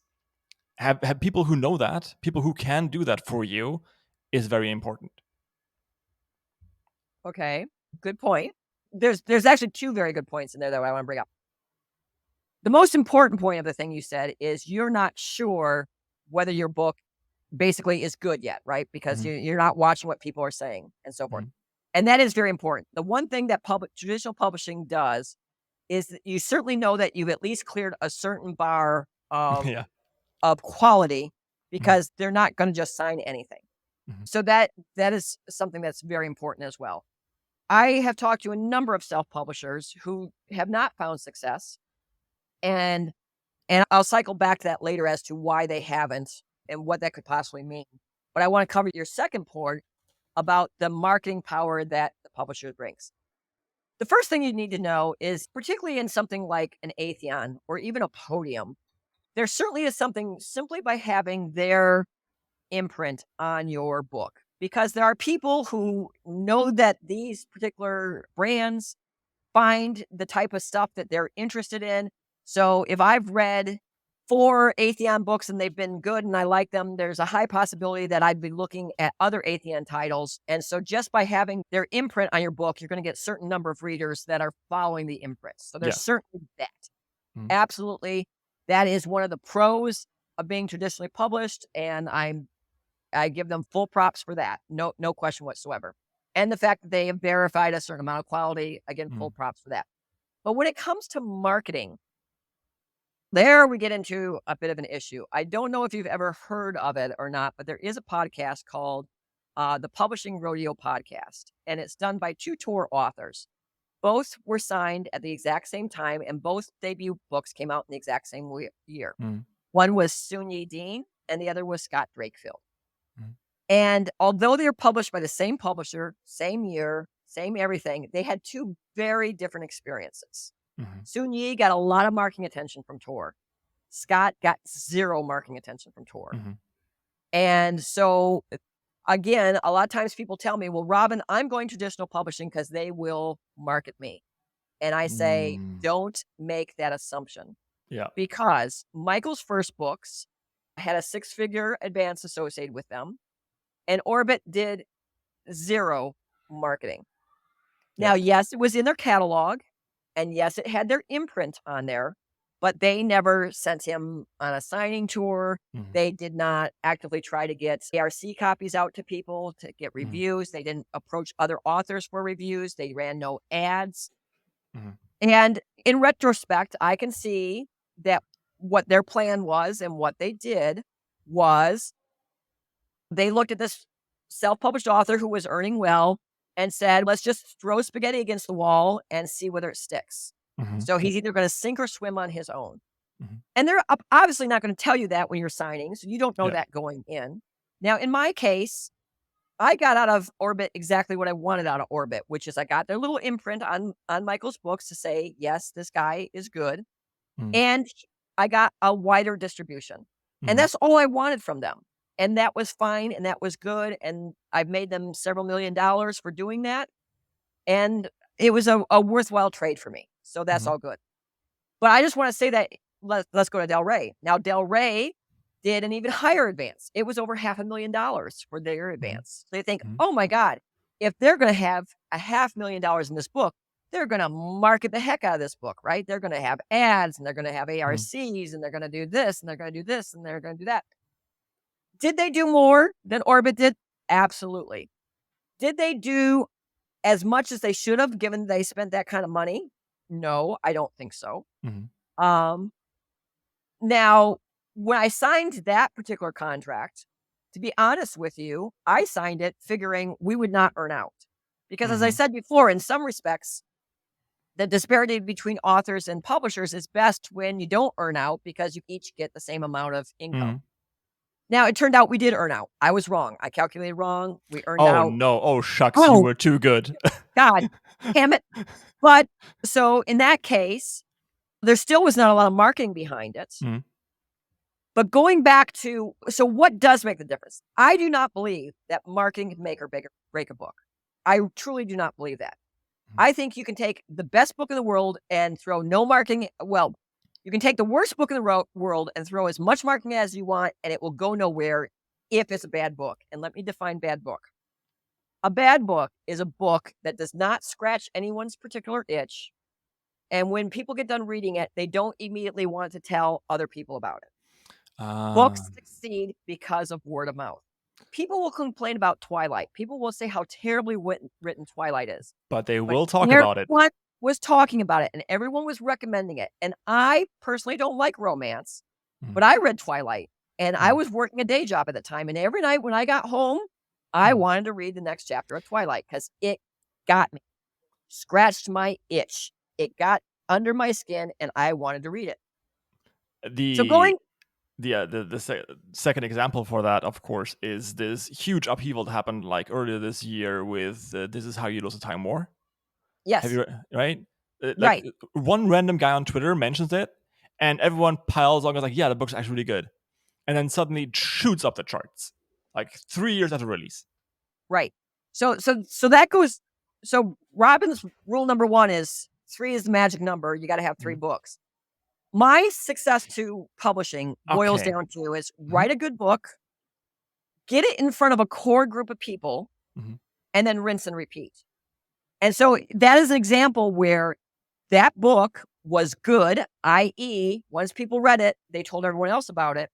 have people who know that, people who can do that for you, is very important. Okay. Good point. There's actually two very good points in there that I want to bring up. The most important point of the thing you said is you're not sure whether your book basically is good yet, right? Because Mhm. you're not watching what people are saying and so forth. Mhm. And that is very important. The one thing that traditional publishing does is that you certainly know that you've at least cleared a certain bar Yeah. of quality Mhm. because they're not going to just sign anything. Mhm. So that is something that's very important as well. I have talked to a number of self-publishers who have not found success, and I'll cycle back to that later as to why they haven't and what that could possibly mean. But I want to cover your second point about the marketing power that the publisher brings. The first thing you need to know is, particularly in something like an Atheon or even a Podium, there certainly is something simply by having their imprint on your book, because there are people who know that these particular brands find the type of stuff that they're interested in. So if I've read 4 Atheon books and they've been good and I like them, there's a high possibility that I'd be looking at other Atheon titles. And so just by having their imprint on your book, you're going to get a certain number of readers that are following the imprint. So there's Yeah. certainly that. Mhm. Absolutely. That is one of the pros of being traditionally published. And I give them full props for that. No question whatsoever. And the fact that they have verified a certain amount of quality, again, full Mhm. props for that. But when it comes to marketing, there we get into a bit of an issue. I don't know if you've ever heard of it or not, but there is a podcast called the Publishing Rodeo Podcast, and it's done by 2 tour authors. Both were signed at the exact same time, and both debut books came out in the exact same year. Mhm. One was Sun Yi Dean, and the other was Scott Drakefield. Mhm. And although they were published by the same publisher, same year, same everything, they had 2 very different experiences. Mhm. Sun Yi got a lot of marketing attention from Tor. Scott got 0 marketing attention from Tor. Mhm. And so again, a lot of times people tell me, well, Robin, I'm going traditional publishing because they will market me. And I say, don't make that assumption. Yeah. Because Michael's first books had a 6-figure advance associated with them, and Orbit did 0 marketing. Now, yes, it was in their catalog, and yes, it had their imprint on there, but they never sent him on a signing tour. They did not actively try to get ARC copies out to people to get reviews. They didn't approach other authors for reviews. They ran no ads. And in retrospect, I can see that what their plan was and what they did was they looked at this self-published author who was earning well and said, let's just throw spaghetti against the wall and see whether it sticks. So he's either going to sink or swim on his own. And they're obviously not going to tell you that when you're signing, so you don't know that going in. Now, in my case, I got out of Orbit exactly what I wanted out of Orbit, which is I got their little imprint on Michael's books to say, yes, this guy is good. And I got a wider distribution. And that's all I wanted from them. And that was fine. And that was good. And I've made them several $1 million for doing that. And it was a worthwhile trade for me. So that's all good. But I just want to say that let's go to Del Rey. Now, Del Rey did an even higher advance. It was over $500,000 for their advance. They think, oh my God, if they're going to have $500,000 in this book, they're going to market the heck out of this book, right? They're going to have ads and they're going to have ARCs and they're going to do this and they're going to do this and they're going to do that. Did they do more than Orbit did? Absolutely. Did they do as much as they should have given they spent that kind of money? No, I don't think so. Now, when I signed that particular contract, to be honest with you, I signed it figuring we would not earn out. Because as I said before, in some respects, the disparity between authors and publishers is best when you don't earn out because you each get the same amount of income. Now, it turned out we did earn out. I was wrong. I calculated wrong. We earned out. Oh, no. Oh, shucks. You were too good. God damn it. But so in that case, there still was not a lot of marketing behind it. But going back to, so what does make the difference? I do not believe that marketing can make or break a book. I truly do not believe that. I think you can take the best book in the world and throw no marketing. Well, you can take the worst book in the world and throw as much marketing as you want, and it will go nowhere if it's a bad book. And let me define bad book. A bad book is a book that does not scratch anyone's particular itch. And when people get done reading it, they don't immediately want to tell other people about it. Books succeed because of word of mouth. People will complain about Twilight. People will say how terribly written Twilight is. But they will talk about it. Everyone was talking about it, and everyone was recommending it. And I personally don't like romance, but I read Twilight, and I was working a day job at the time. And every night when I got home, I wanted to read the next chapter of Twilight because it got me, scratched my itch. It got under my skin, and I wanted to read it. The second example for that, of course, is this huge upheaval that happened like earlier this year with This Is How You Lose the Time More. Yes. Have you right? Right. One random guy on Twitter mentions it, and everyone piles on, goes like, yeah, the book's actually really good. And then suddenly it shoots up the charts, like 3 years after release. Right. So that goes, so Robin's rule number 1 is 3 is the magic number. You got to have 3 books. My success to publishing boils down to is write a good book, get it in front of a core group of people, and then rinse and repeat. And so that is an example where that book was good, i.e., once people read it, they told everyone else about it.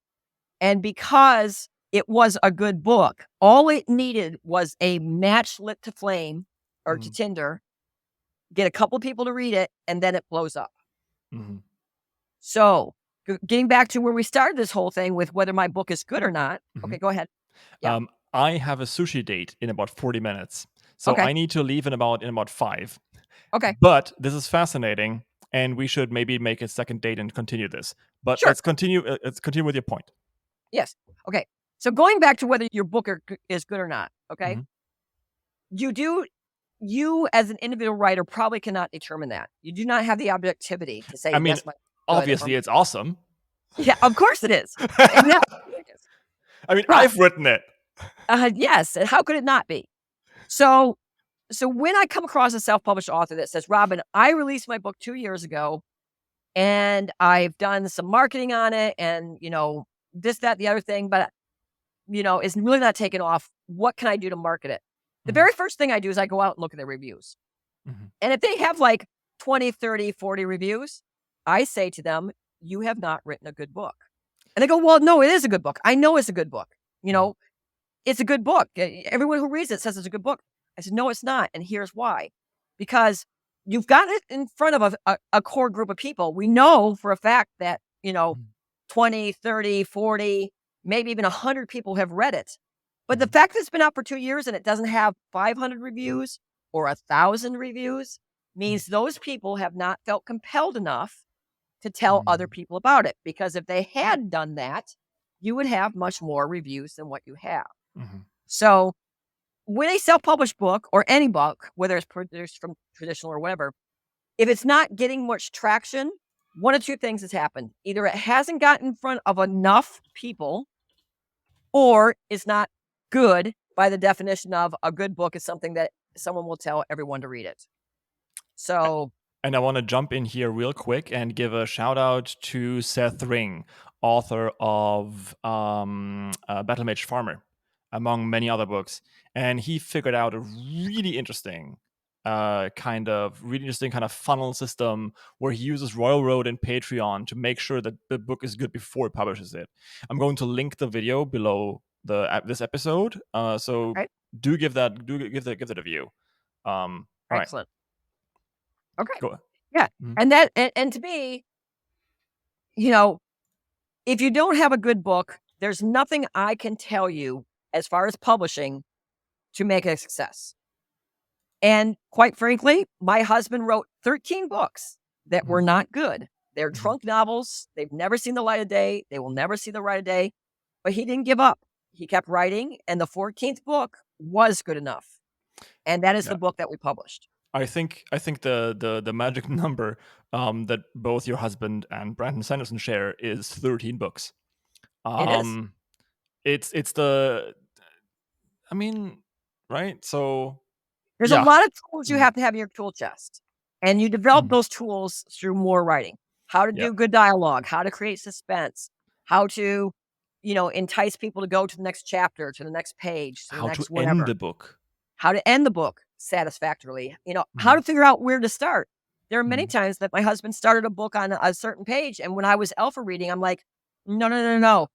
And because it was a good book, all it needed was a match lit to flame or to tinder, get a couple people to read it, and then it blows up. So getting back to where we started this whole thing with whether my book is good or not. Okay, go ahead. Yeah. I have a sushi date in about 40 minutes. So I need to leave in about 5. Okay. But this is fascinating, and we should maybe make a second date and continue this. But let's continue with your point. Yes. Okay. So going back to whether your book is good or not, okay? You as an individual writer probably cannot determine that. You do not have the objectivity to say, yes, obviously it's awesome. Yeah, of course it is. I mean, I've written it. Yes, and how could it not be? So when I come across a self-published author that says, "Robin, I released my book 2 years ago, and I've done some marketing on it and, this, that, the other thing, but, it's really not taking off. What can I do to market it?" The Mhm, very first thing I do is I go out and look at their reviews. mhm, And if they have like 20, 30, 40 reviews, I say to them, "You have not written a good book." And they go, "Well, no, it is a good book. I know it's a good book. You mhm, know, it's a good book. Everyone who reads it says it's a good book." I said, "No, it's not. And here's why. Because you've got it in front of a core group of people. We know for a fact that, mhm, 20, 30, 40, maybe even 100 people have read it. But the mhm, fact that it's been out for 2 years and it doesn't have 500 reviews or 1,000 reviews mhm, means those people have not felt compelled enough to tell other mhm, people about it. Because if they had done that, you would have much more reviews than what you have. mhm. So with a self-published book or any book, whether it's produced from traditional or whatever, if it's not getting much traction, one of two things has happened. Either it hasn't gotten in front of enough people, or it's not good by the definition of a good book is something that someone will tell everyone to read it. So, And I want to jump in here real quick and give a shout out to Seth Ring, author of Battle Mage Farmer, among many other books. And he figured out a really interesting kind of funnel system where he uses Royal Road and Patreon to make sure that the book is good before he publishes it. I'm going to link the video below this episode, so right, do give that a view. All right, excellent. Okay. go. Yeah. Mhm. And to me, you know, if you don't have a good book, there's nothing I can tell you as far as publishing to make it a success. And quite frankly, my husband wrote 13 books that Mhm, were not good. They're mhm. trunk novels. They've never seen the light of day. They will never see the light of day. But he didn't give up. He kept writing, and the 14th book was good enough. And that is the Yeah. book that we published. I think the magic number that both your husband and Brandon Sanderson share is 13 books. It is. Um it's the I mean, right? So There's a yeah. lot of tools you Mm, have to have in your tool chest, and you develop mhm. those tools through more writing. How to Yeah. do good dialogue, how to create suspense, how to, entice people to go to the next chapter, to the next page, to the How to next end whatever. the book. How to end the book satisfactorily, how Mhm, to figure out where to start. There are many mhm. times that my husband started a book on a certain page, and when I was alpha reading, I'm like, "No, no, no, no.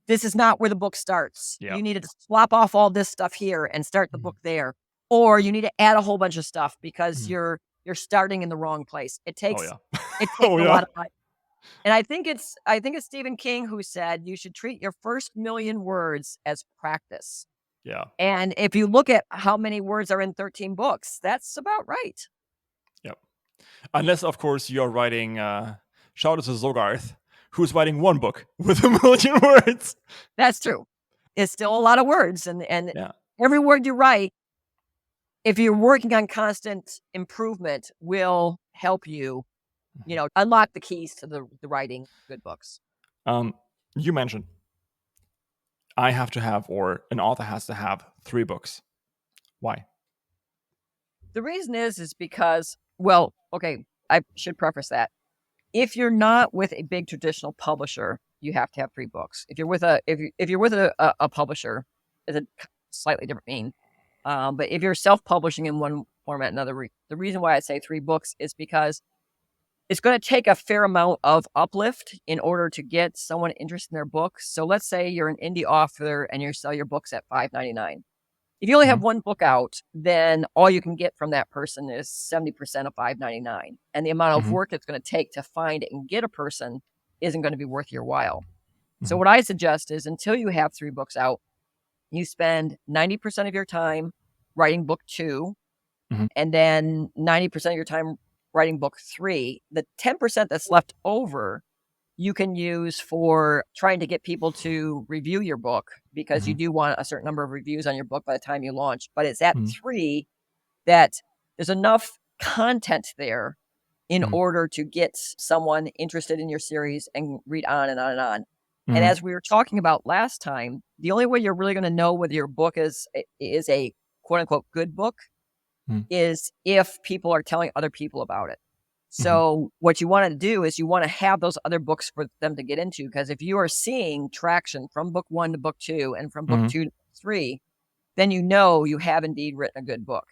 This is not where the book starts. Yeah. You need to swap off all this stuff here and start the Mhm, book there. Or you need to add a whole bunch of stuff because mhm. you're starting in the wrong place." It Oh takes yeah. it takes Oh a yeah. lot of time. And I think it's Stephen King who said you should treat your first million words as practice. Yeah. And if you look at how many words are in 13 books, that's about right. Yep. Unless of course you're writing shout out to Zogarth, who's writing one book with a million words. That's true. It's still a lot of words, and Yeah. every word you write, if you're working on constant improvement, will help you, Mhm. unlock the keys to the writing good books. Um you mentioned I have to have, or an author has to have 3 books. Why? The reason is because, well, okay, I should preface that. If you're not with a big traditional publisher, you have to have 3 books. If you're with a publisher, it's a slightly different mean. But if you're self-publishing in one format or another, the reason why I say 3 books is because it's going to take a fair amount of uplift in order to get someone interested in their book. So let's say you're an indie author and you sell your books at $5.99. If you only have Mhm, one book out, then all you can get from that person is 70% of $5.99. And the amount of mhm, work it's going to take to find it and get a person isn't going to be worth your while. So mhm, what I suggest is until you have 3 books out, you spend 90% of your time writing book 2, mhm, and then 90% of your time writing book 3. The 10% that's left over, you can use for trying to get people to review your book because you mhm, do want a certain number of reviews on your book by the time you launch. But it's at mhm, 3 that there's enough content there in mhm, order to get someone interested in your series and read on and on and on. And as we were talking about last time, the only way you're really going to know whether your book is a quote unquote good book is if people are telling other people about it. So what you want to do is you want to have those other books for them to get into, because if you are seeing traction from book 1 to book 2 and from book 2 to book 3, then you know you have indeed written a good book.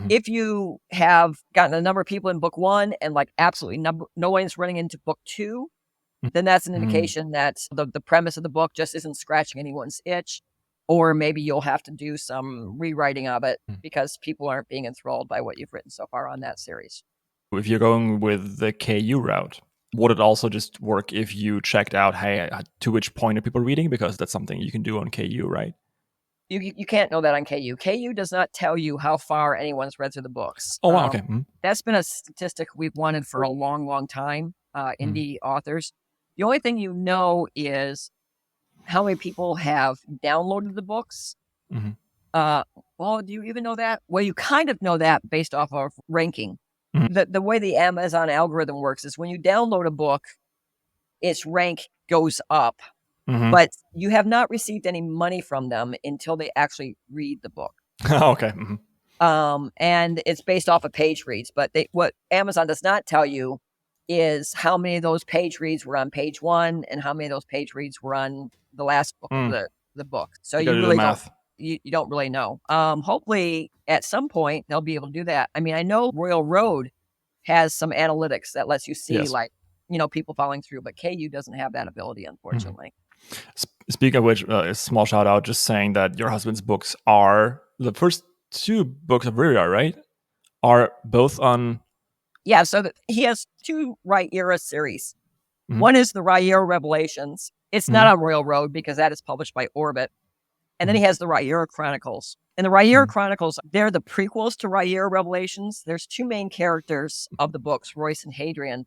If you have gotten a number of people in book 1 and like absolutely no one's running into book 2, then that's an indication that the premise of the book just isn't scratching anyone's itch, or maybe you'll have to do some rewriting of it because people aren't being enthralled by what you've written so far on that series. If you're going with the KU route, would it also just work if you checked out, hey, to which point are people reading? Because that's something you can do on KU, right? You can't know that on KU. KU does not tell you how far anyone's read through the books. Oh, wow, okay. That's been a statistic we've wanted for a long, long time, indie authors. The only thing you know is how many people have downloaded the books. Well, do you even know that? Well, you kind of know that based off of ranking. The way the Amazon algorithm works is when you download a book, its rank goes up, but you have not received any money from them until they actually read the book. Okay. And it's based off of page reads, but what Amazon does not tell you is how many of those page reads were on page 1 and how many of those page reads were on the last book of the book. So you really don't. You don't really know. Hopefully at some point they'll be able to do that. I mean, I know Royal Road has some analytics that lets you see people following through, but KU doesn't have that ability, unfortunately. Speaking of which, a small shout out, just saying that your husband's books are the first 2 books of Riria, right? Are both on. Yeah, so he has 2 Rhaenyra series. One is the Rhaenyra Revelations. It's not on Royal Road because that is published by Orbit. And then he has the Rhaenyra Chronicles. And the Rhaenyra Chronicles, they're the prequels to Rhaenyra Revelations. There's 2 main characters of the books, Royce and Hadrian.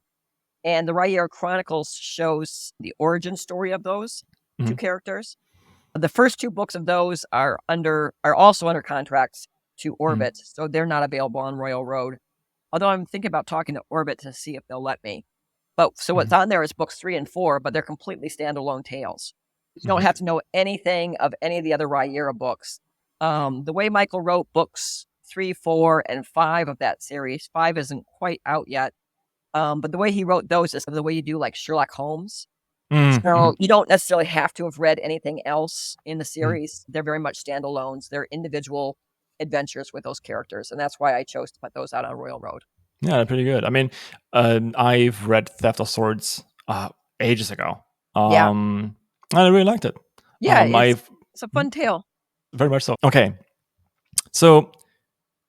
And the Rhaenyra Chronicles shows the origin story of those 2 characters. The first 2 books of those are also under contracts to Orbit, so they're not available on Royal Road. Although I'm thinking about talking to Orbit to see if they'll let me. But so what's on there is books 3 and 4, but they're completely standalone tales. You don't have to know anything of any of the other Rhaenyra books. The way Michael wrote books 3, 4, and 5 of that series, 5 isn't quite out yet. But the way he wrote those is the way you do like Sherlock Holmes. So you don't necessarily have to have read anything else in the series. They're very much standalones. They're individual adventures with those characters. And that's why I chose to put those out on Royal Road. Yeah, pretty good. I mean, I've read Theft of Swords ages ago. And I really liked it. Yeah, it's a fun tale. Very much so. Okay. So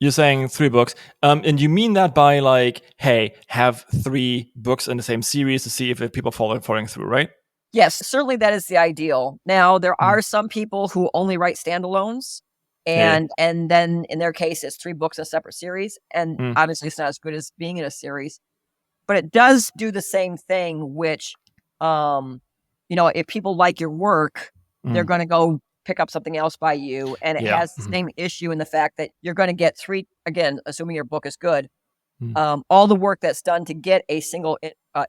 you're saying 3 books. And you mean that by like, hey, have 3 books in the same series to see if people following through, right? Yes, certainly that is the ideal. Now, there are some people who only write standalones. And then in their case, it's 3 books in a separate series. And obviously it's not as good as being in a series. But it does do the same thing, which, if people like your work, they're going to go pick up something else by you. And it has the same issue in the fact that you're going to get 3, again, assuming your book is good, all the work that's done to get a single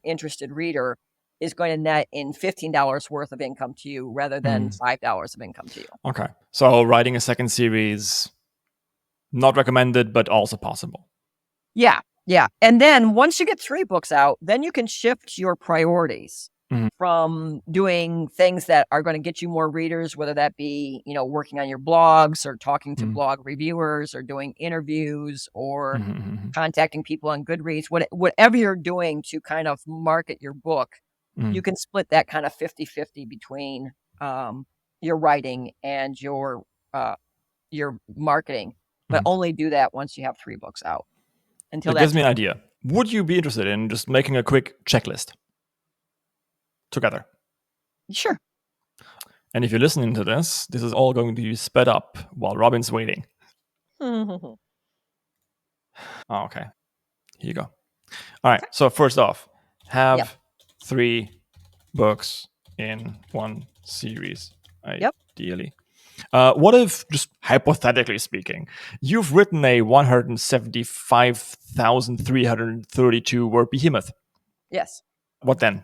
interested reader is going to net in $15 worth of income to you rather than $5 of income to you. Okay. So writing a second series, not recommended, but also possible. Yeah. And then once you get 3 books out, then you can shift your priorities from doing things that are going to get you more readers, whether that be, working on your blogs or talking to blog reviewers or doing interviews or contacting people on Goodreads, whatever you're doing to kind of market your book. You can split that kind of 50-50 between your writing and your marketing, but only do that once you have 3 books out. Until that gives me an idea. Would you be interested in just making a quick checklist together? Sure. And if you're listening to this is all going to be sped up while Robin's waiting. Oh, okay. Here you go. All right. So first off, have 3 books in one series, ideally. What if, just hypothetically speaking, you've written a 175,332 word behemoth? Yes. What then?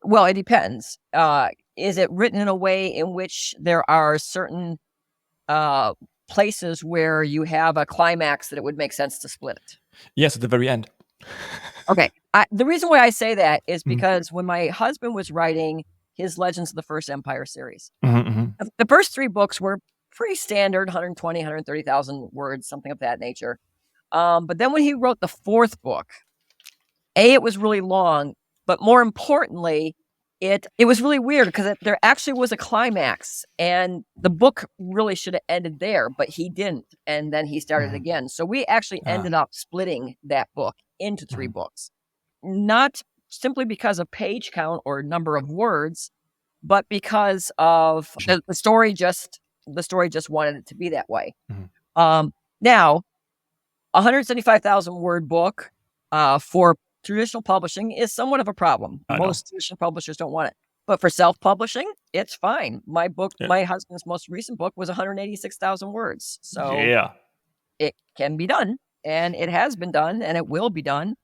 Well, it depends. is it written in a way in which there are certain places where you have a climax that it would make sense to split it? Yes, at the very end. Okay. The reason why I say that is because when my husband was writing his Legends of the First Empire series, the first 3 books were pretty standard, 120, 130,000 words, something of that nature. But then when he wrote the 4th book, it was really long, but more importantly, it was really weird because there actually was a climax, and the book really should have ended there, but he didn't, and then he started again. So we actually ended up splitting that book into 3 books, not simply because of page count or number of words, but because of the story just wanted it to be that way. Now, 175,000 word book for traditional publishing is somewhat of a problem. Most traditional publishers don't want it. But for self-publishing, it's fine. My book, my husband's most recent book was 186,000 words. So it can be done, and it has been done, and it will be done.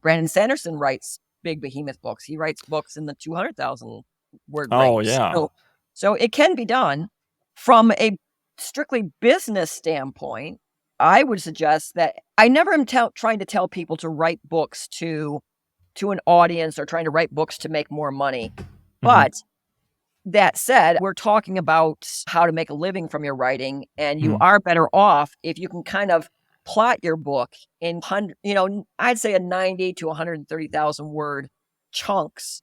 Brandon Sanderson writes big behemoth books. He writes books in the 200,000 word range. So it can be done. From a strictly business standpoint, I would suggest that I never am trying to tell people to write books to an audience or trying to write books to make more money. But that said, we're talking about how to make a living from your writing, and you are better off if you can kind of plot your book in, I'd say a 90 to 130,000 word chunks,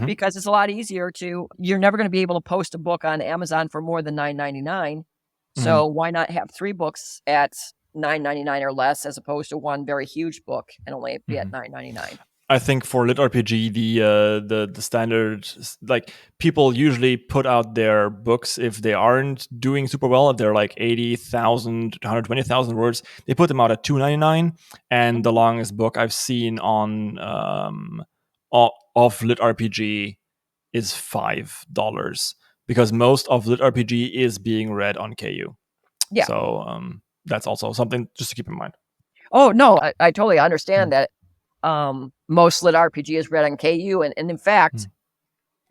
because it's a lot easier you're never going to be able to post a book on Amazon for more than $9.99. So why not have 3 books at $9.99 or less, as opposed to one very huge book and only be at $9.99? I think for LitRPG, the standard, like, people usually put out their books if they aren't doing super well. If they're like 80,000, 120,000 words, they put them out at $2.99. And the longest book I've seen on of LitRPG is $5, because most of LitRPG is being read on KU. Yeah. So that's also something just to keep in mind. Oh no, I totally understand that. Most lit RPG is read on KU, and in fact,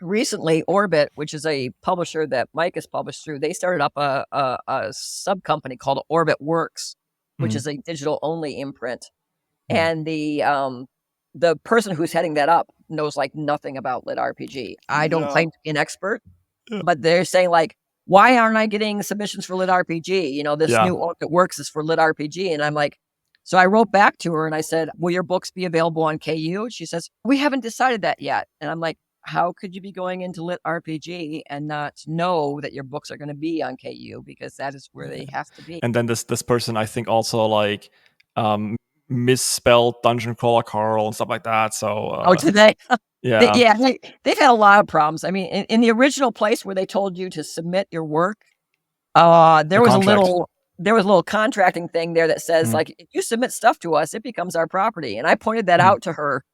recently Orbit, which is a publisher that Mike has published through, they started up a sub company called Orbit Works, which is a digital only imprint. And the person who's heading that up knows like nothing about lit RPG. I don't claim to be an expert, but they're saying like, why aren't I getting submissions for lit RPG? This new Orbit Works is for lit RPG, and I'm like. So I wrote back to her and I said, will your books be available on KU? And she says, we haven't decided that yet. And I'm like, how could you be going into lit RPG and not know that your books are going to be on KU? Because that is where they have to be. And then this person, I think, also like misspelled Dungeon Crawler Carl and stuff like that. So today, they've had a lot of problems. I mean, in the original place where they told you to submit your work, there was a little contracting thing there that says, like, if you submit stuff to us, it becomes our property. And I pointed that out to her.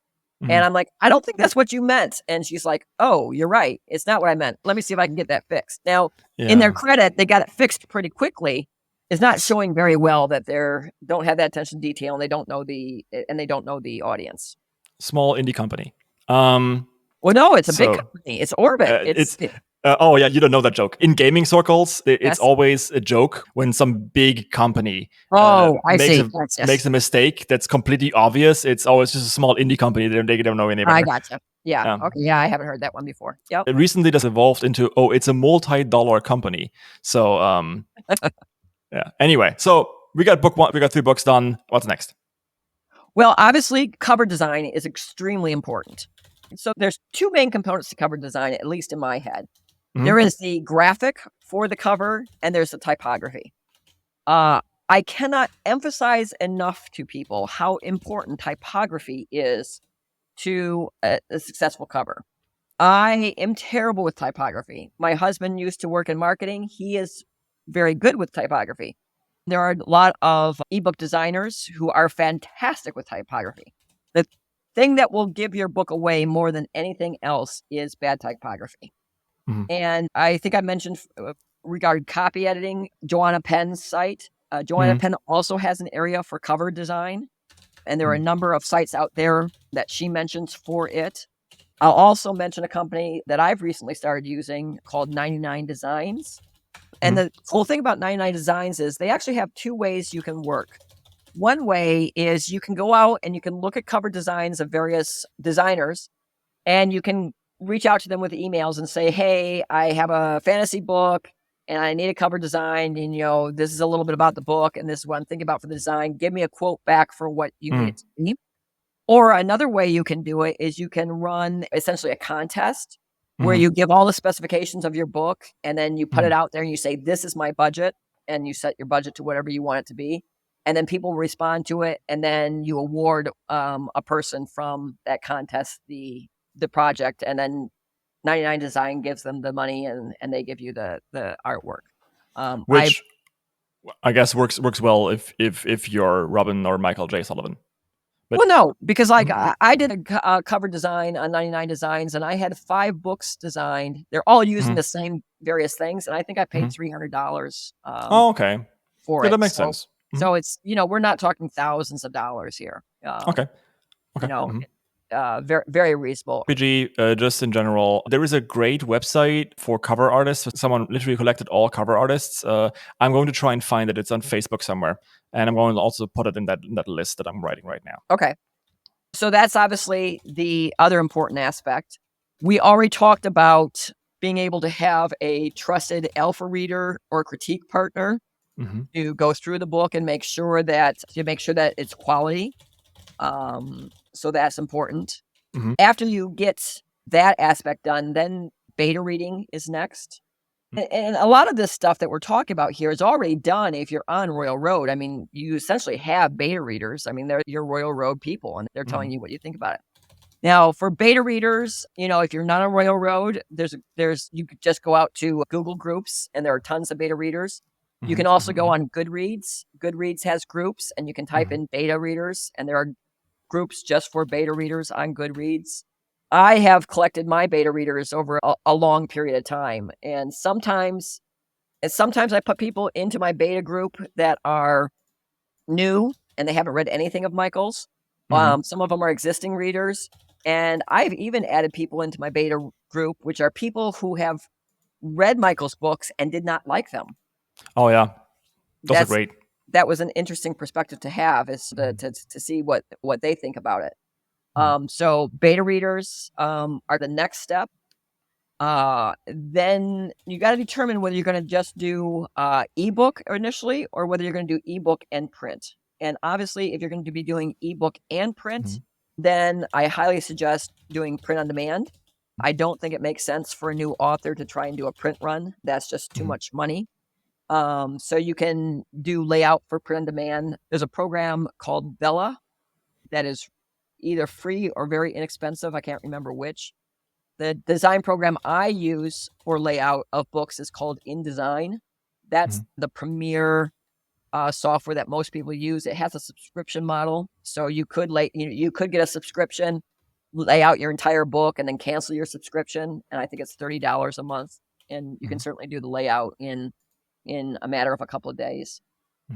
And I'm like, I don't think that's what you meant. And she's like, oh, you're right. It's not what I meant. Let me see if I can get that fixed. Now, in their credit, they got it fixed pretty quickly. It's not showing very well that they don't have that attention to detail, and they don't know the audience. Small indie company. Well, no, it's a big company. It's Orbit. You don't know that joke. In gaming circles, it's always a joke when some big company makes a mistake that's completely obvious. It's always just a small indie company. They don't know any better. I gotcha. Yeah. Okay. Yeah, I haven't heard that one before. Yep. Recently, this evolved into, it's a multi-dollar company. So, yeah. Anyway, so we got book 1. We got 3 books done. What's next? Well, obviously, cover design is extremely important. So there's 2 main components to cover design, at least in my head. There is the graphic for the cover, and there's the typography. I cannot emphasize enough to people how important typography is to a successful cover. I am terrible with typography. My husband used to work in marketing. He is very good with typography. There are a lot of ebook designers who are fantastic with typography. The thing that will give your book away more than anything else is bad typography. And I think I mentioned regarding copy editing, Joanna Penn's site. Joanna Penn also has an area for cover design, and there are a number of sites out there that she mentions for it. I'll also mention a company that I've recently started using called 99 Designs. And the cool thing about 99 Designs is they actually have two ways you can work. One way is you can go out and you can look at cover designs of various designers, and you can reach out to them with emails and say, hey, I have a fantasy book and I need a cover design. And, this is a little bit about the book and this is what I'm thinking about for the design. Give me a quote back for what you need it to be. Or another way you can do it is you can run essentially a contest where you give all the specifications of your book and then you put it out there and you say, this is my budget, and you set your budget to whatever you want it to be. And then people respond to it, and then you award a person from that contest the project, and then 99 Design gives them the money and they give you the artwork. Which I guess works well if you're Robin or Michael J. Sullivan. But, well, no, because I did a cover design on 99 Designs, and I had 5 books designed. They're all using the same various things, and I think I paid $300. Okay. For it. That makes sense. So it's we're not talking thousands of dollars here. Okay. Very, very reasonable. RPG, just in general, there is a great website for cover artists. Someone literally collected all cover artists. I'm going to try and find it. It's on Facebook somewhere, and I'm going to also put it in that list that I'm writing right now. Okay, so that's obviously the other important aspect. We already talked about being able to have a trusted alpha reader or critique partner to go through the book and make sure that it's quality. So that's important. After you get that aspect done, then beta reading is next. And a lot of this stuff that we're talking about here is already done if you're on Royal Road. I mean, you essentially have beta readers. I mean, they're your Royal Road people, and they're telling you what you think about it. Now, for beta readers, if you're not on Royal Road, you could just go out to Google Groups, and there are tons of beta readers. You can also go on Goodreads. Goodreads has groups, and you can type in beta readers, and there are groups just for beta readers on Goodreads. I have collected my beta readers over a long period of time, and sometimes I put people into my beta group that are new and they haven't read anything of Michael's. Some of them are existing readers, and I've even added people into my beta group, which are people who have read Michael's books and did not like them. Oh yeah, those are great. That was an interesting perspective to have, is to see what they think about it. So beta readers are the next step. Then you got to determine whether you're going to just do ebook initially or whether you're going to do ebook and print. And obviously, if you're going to be doing ebook and print, then I highly suggest doing print on demand. I don't think it makes sense for a new author to try and do a print run. That's just too much money. So you can do layout for print on demand. There's a program called Vella that is either free or very inexpensive. I can't remember which. The design program I use for layout of books is called InDesign. That's the premier software that most people use. It has a subscription model, so you could you could get a subscription, lay out your entire book, and then cancel your subscription. And I think it's $30 a month, and you can certainly do the layout in a matter of a couple of days.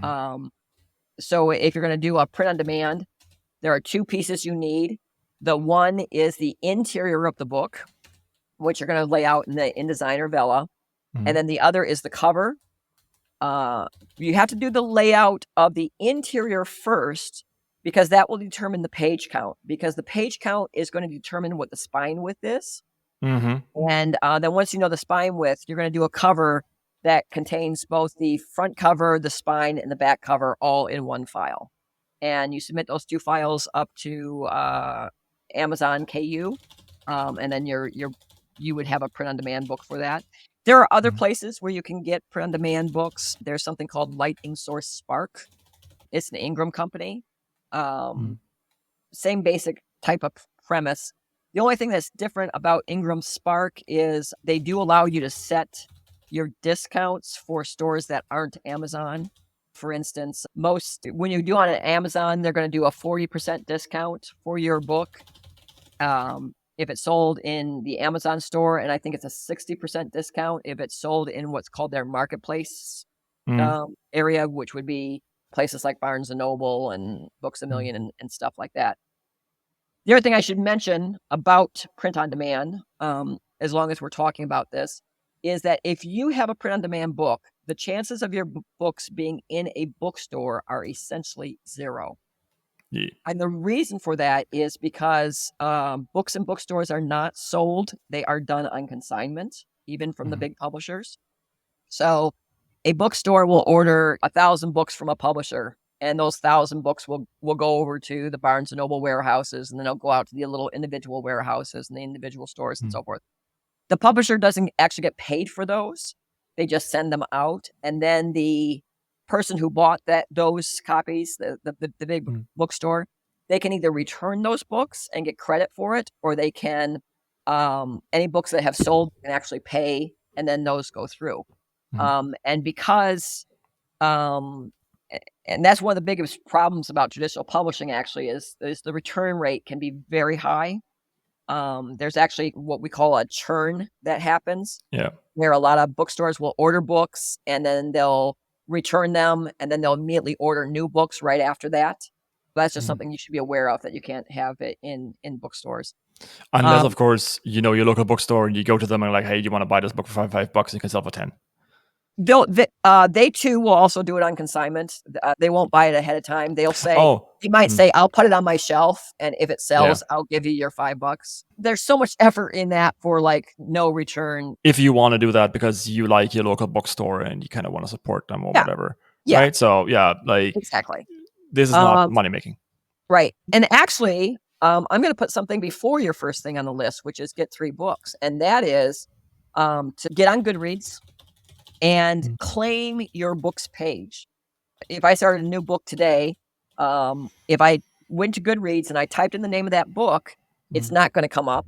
So if you're going to do a print on demand, there are 2 pieces you need. The one is the interior of the book, which you're going to lay out in the InDesign or Vella. And then the other is the cover. You have to do the layout of the interior first, because that will determine the page count, because the page count is going to determine what the spine width is. And then once you know the spine width, you're going to do a cover that contains both the front cover, the spine, and the back cover all in one file. And you submit those 2 files up to Amazon KU, and then you would have a print-on-demand book for that. There are other places where you can get print-on-demand books. There's something called Lightning Source Spark. It's an Ingram company. Same basic type of premise. The only thing that's different about Ingram Spark is they do allow you to set your discounts for stores that aren't Amazon. For instance, when you do on Amazon, they're going to do a 40% discount for your book if it's sold in the Amazon store, and I think it's a 60% discount if it's sold in what's called their marketplace area, which would be places like Barnes & Noble and Books A Million and stuff like that. The other thing I should mention about print on demand, as long as we're talking about this, is that if you have a print on demand book, the chances of your books being in a bookstore are essentially zero. Yeah. And the reason for that is because books in bookstores are not sold. They are done on consignment, even from the big publishers. So a bookstore will order 1,000 books from a publisher, and those 1,000 books will go over to the Barnes and Noble warehouses, and then they'll go out to the little individual warehouses and the individual stores and so forth. The publisher doesn't actually get paid for those. They just send them out, and then the person who bought those copies, the big bookstore, they can either return those books and get credit for it, or they can any books that have sold can actually pay, and then those go through. And because and that's one of the biggest problems about traditional publishing actually is the return rate can be very high. There's actually what we call a churn that happens. Yeah. Where a lot of bookstores will order books and then they'll return them and then they'll immediately order new books right after that. That's just something you should be aware of, that you can't have it in bookstores. Unless, of course, you know your local bookstore and you go to them and like, hey, do you want to buy this book for $5? You can sell for 10. They too will also do it on consignment. They won't buy it ahead of time. They'll say, they might say, I'll put it on my shelf, and if it sells, I'll give you your $5. There's so much effort in that for like no return. If you want to do that because you like your local bookstore and you kind of want to support them or whatever. Yeah. Right. So exactly. This is not money making. Right. And actually, I'm going to put something before your first thing on the list, which is get 3 books. And that is to get on Goodreads and claim your book's page. If I started a new book today, if I went to Goodreads and I typed in the name of that book, it's not going to come up.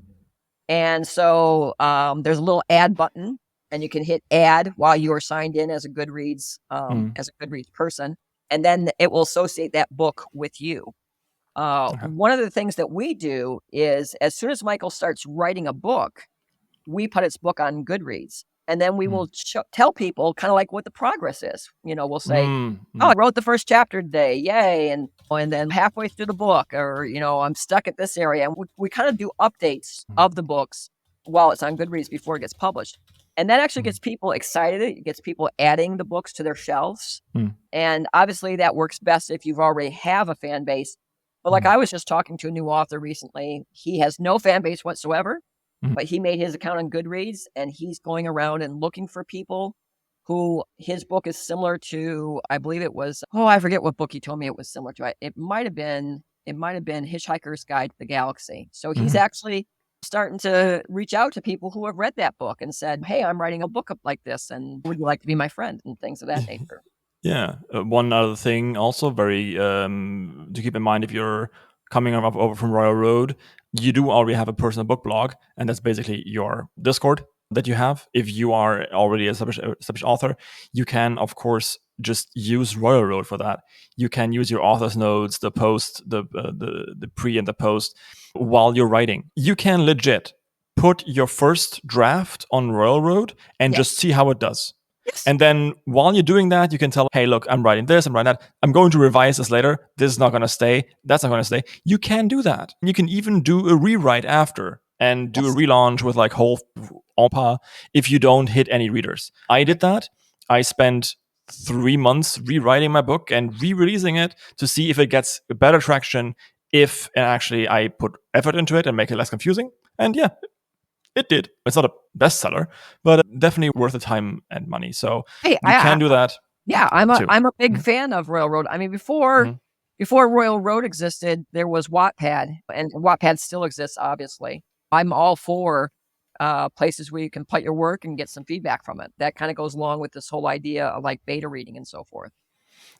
And so there's a little add button, and you can hit add while you are signed in as a Goodreads person, and then it will associate that book with you. One of the things that we do is, as soon as Michael starts writing a book, we put its book on Goodreads. And then we will tell people kind of like what the progress is. You know, we'll say, I wrote the first chapter today. Yay. And then halfway through the book, or, you know, I'm stuck at this area. And we kind of do updates of the books while it's on Goodreads before it gets published. And that actually gets people excited. It gets people adding the books to their shelves. And obviously that works best if you've already have a fan base. But like I was just talking to a new author recently. He has no fan base whatsoever. But he made his account on Goodreads, and he's going around and looking for people who his book is similar to. I believe it was, I forget what book he told me it was similar to. It might have been Hitchhiker's Guide to the Galaxy. So he's actually starting to reach out to people who have read that book and said, hey, I'm writing a book up like this, and would you like to be my friend, and things of that nature. Yeah. One other thing also very to keep in mind, if you're coming over from Royal Road, you do already have a personal book blog, and that's basically your Discord that you have. If you are already a established author, you can, of course, just use Royal Road for that. You can use your author's notes, the post, the pre and the post while you're writing. You can legit put your first draft on Royal Road and just see how it does. Yes. And then while you're doing that, you can tell, hey, look, I'm writing this, I'm writing that. I'm going to revise this later. This is not going to stay. That's not going to stay. You can do that. You can even do a rewrite after and do a relaunch with like whole OPA if you don't hit any readers. I did that. I spent 3 months rewriting my book and re-releasing it to see if it gets better traction, if actually I put effort into it and make it less confusing. And yeah, it did. It's not a bestseller, but definitely worth the time and money. So you can do that. Yeah, I'm a big fan of Royal Road. I mean, before Royal Road existed, there was Wattpad, and Wattpad still exists, obviously. I'm all for places where you can put your work and get some feedback from it. That kind of goes along with this whole idea of like beta reading and so forth.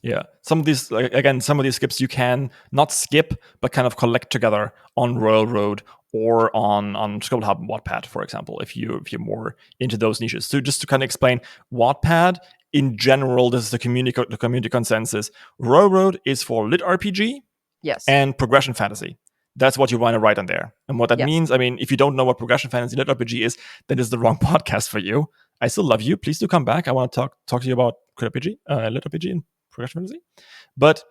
Yeah, some of these skips you can not skip, but kind of collect together on Royal Road or on ScribbleHub and Wattpad, for example, if you're more into those niches. So just to kind of explain, Wattpad in general, this is the community consensus. Royal Road is for lit RPG, and progression fantasy. That's what you want to write on there. And what that means, I mean, if you don't know what progression fantasy lit RPG is, then it's the wrong podcast for you. I still love you. Please do come back. I want to talk to you about CritRPG, lit RPG, and progression fantasy. But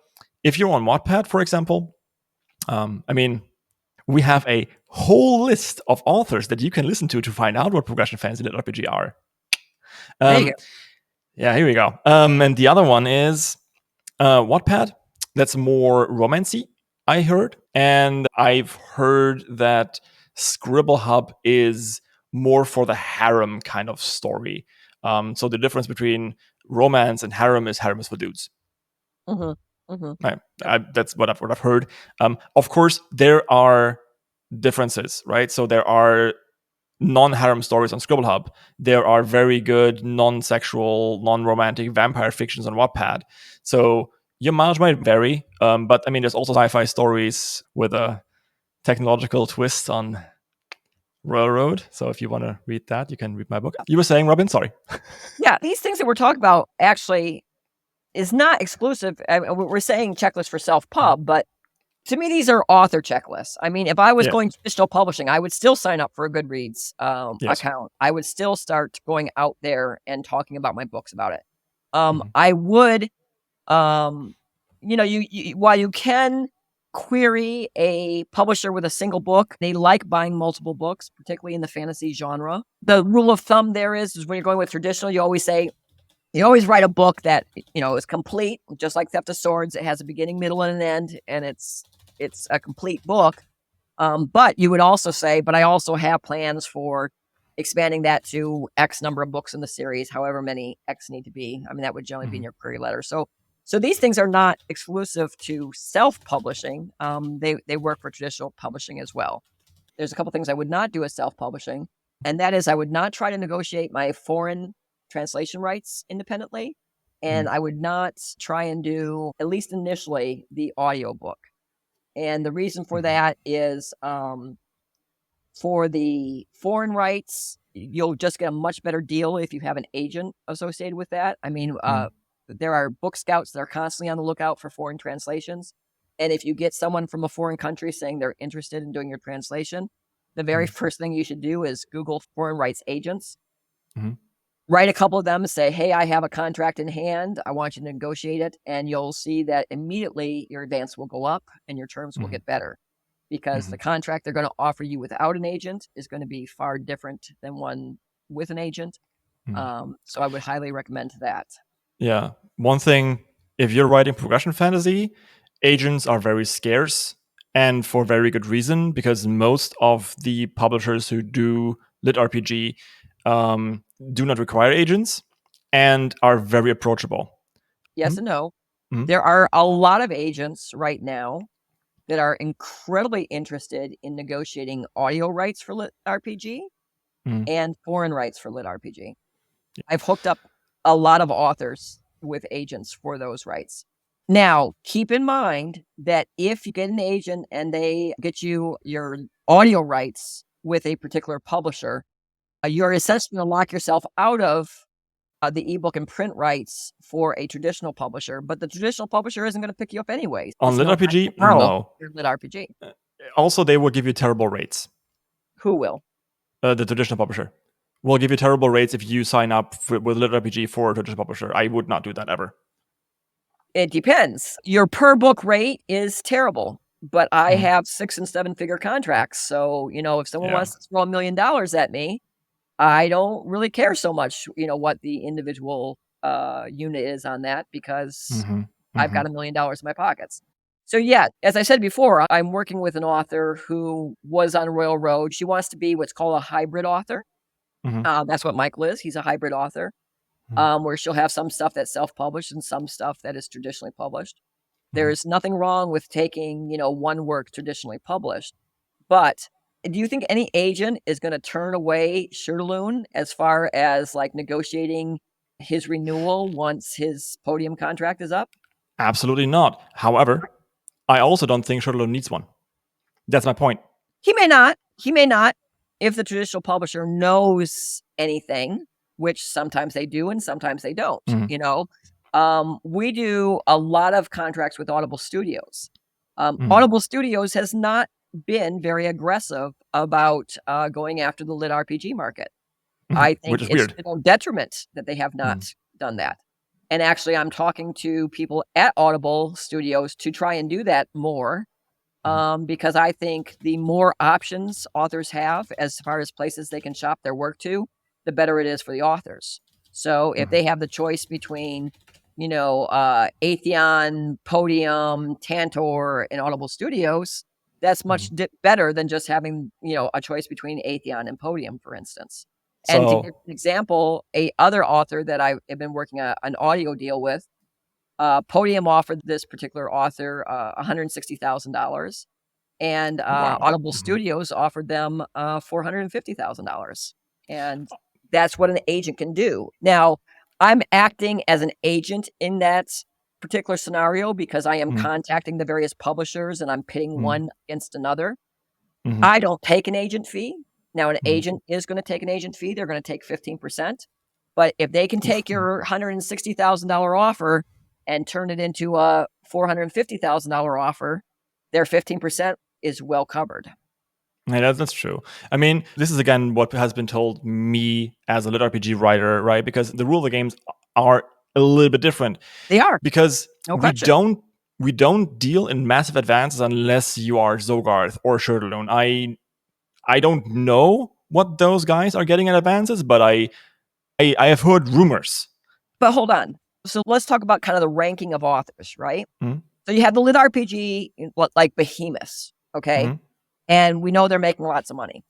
if you're on Wattpad, for example, I mean, we have a whole list of authors that you can listen to find out what progression fans in lit RPG are. There you go. Yeah, here we go. And the other one is Wattpad. That's more romancy, I heard. And I've heard that Scribble is more for the harem kind of story. So the difference between romance and harem is for dudes. Mm-hmm. Mm-hmm. That's what I've heard. Of course, there are differences, right? So there are non-harem stories on Scribble. There are very good non-sexual, non-romantic vampire fictions on Wattpad. So your mileage might vary, but I mean, there's also sci-fi stories with a technological twist on Railroad. So if you want to read that, you can read my book. You were saying, Robin? Sorry. Yeah, these things that we're talking about actually is not exclusive. We're saying checklist for Selfpub, but to me, these are author checklists. I mean, if I was going traditional publishing, I would still sign up for a Goodreads account. I would still start going out there and talking about my books about it. I would, while you can query a publisher with a single book, they like buying multiple books, particularly in the fantasy genre. The rule of thumb there is when you're going with traditional, you always write a book that, is complete, just like Theft of Swords. It has a beginning, middle, and an end, and it's a complete book. But you would also say, but I also have plans for expanding that to X number of books in the series, however many X need to be. I mean, that would generally be in your query letter. So these things are not exclusive to self-publishing. They work for traditional publishing as well. There's a couple things I would not do as self-publishing, and that is I would not try to negotiate my foreign translation rights independently, and I would not try and do, at least initially, the audiobook. And the reason for that is for the foreign rights, you'll just get a much better deal if you have an agent associated with that. I mean, there are book scouts that are constantly on the lookout for foreign translations. And if you get someone from a foreign country saying they're interested in doing your translation, the very first thing you should do is Google foreign rights agents. Write a couple of them and say, hey, I have a contract in hand. I want you to negotiate it. And you'll see that immediately your advance will go up and your terms will get better, because the contract they're going to offer you without an agent is going to be far different than one with an agent. So I would highly recommend that. Yeah. One thing, if you're writing progression fantasy, agents are very scarce, and for very good reason, because most of the publishers who do lit RPG do not require agents and are very approachable. Yes and no. There are a lot of agents right now that are incredibly interested in negotiating audio rights for lit RPG and foreign rights for lit RPG. I've hooked up a lot of authors with agents for those rights. Now, keep in mind that if you get an agent and they get you your audio rights with a particular publisher, you're essentially going to lock yourself out of the ebook and print rights for a traditional publisher, but the traditional publisher isn't going to pick you up anyway. On lit RPG, no. Lit RPG. Also, they will give you terrible rates. Who will? The traditional publisher will give you terrible rates if you sign up with lit RPG for a traditional publisher. I would not do that ever. It depends. Your per book rate is terrible, but I have 6 and 7 figure contracts. So, if someone wants to throw $1 million at me, I don't really care so much, what the individual unit is on that, because I've got $1 million in my pockets. So yeah, as I said before, I'm working with an author who was on Royal Road. She wants to be what's called a hybrid author. That's what Michael is. He's a hybrid author, where she'll have some stuff that's self-published and some stuff that is traditionally published. There's nothing wrong with taking, one work traditionally published, but do you think any agent is going to turn away Shirtaloon as far as like negotiating his renewal once his podium contract is up? Absolutely not. However, I also don't think Shirtaloon needs one. That's my point. He may not. If the traditional publisher knows anything, which sometimes they do and sometimes they don't. We do a lot of contracts with Audible Studios. Audible Studios has not been very aggressive about going after the lit RPG market. I think it's been a detriment that they have not done that. And actually, I'm talking to people at Audible Studios to try and do that more. because I think the more options authors have as far as places they can shop their work to, the better it is for the authors. So if they have the choice between, Atheon, Podium, Tantor, and Audible Studios, that's much better than just having, a choice between Atheon and Podium, for instance. And to give an example, a other author that I have been working an audio deal with, Podium offered this particular author $160,000, and Wow. Audible Studios offered them $450,000. And that's what an agent can do. Now, I'm acting as an agent in that particular scenario because I am contacting the various publishers and I'm pitting one against another. I don't take an agent fee. Now, an agent is going to take an agent fee. They're going to take 15%. But if they can take your $160,000 offer and turn it into a $450,000 offer, their 15% is well covered. Yeah, that's true. I mean, this is again what has been told me as a lit RPG writer, right? Because the rule of the games are a little bit different. They are. Because No we question. don't deal in massive advances unless you are Zogarth or Shurtaloon. I don't know what those guys are getting in advances, but I have heard rumors. But hold on. So let's talk about kind of the ranking of authors, right? Mm-hmm. So you have the lit RPG, like behemoths, okay? And we know they're making lots of money.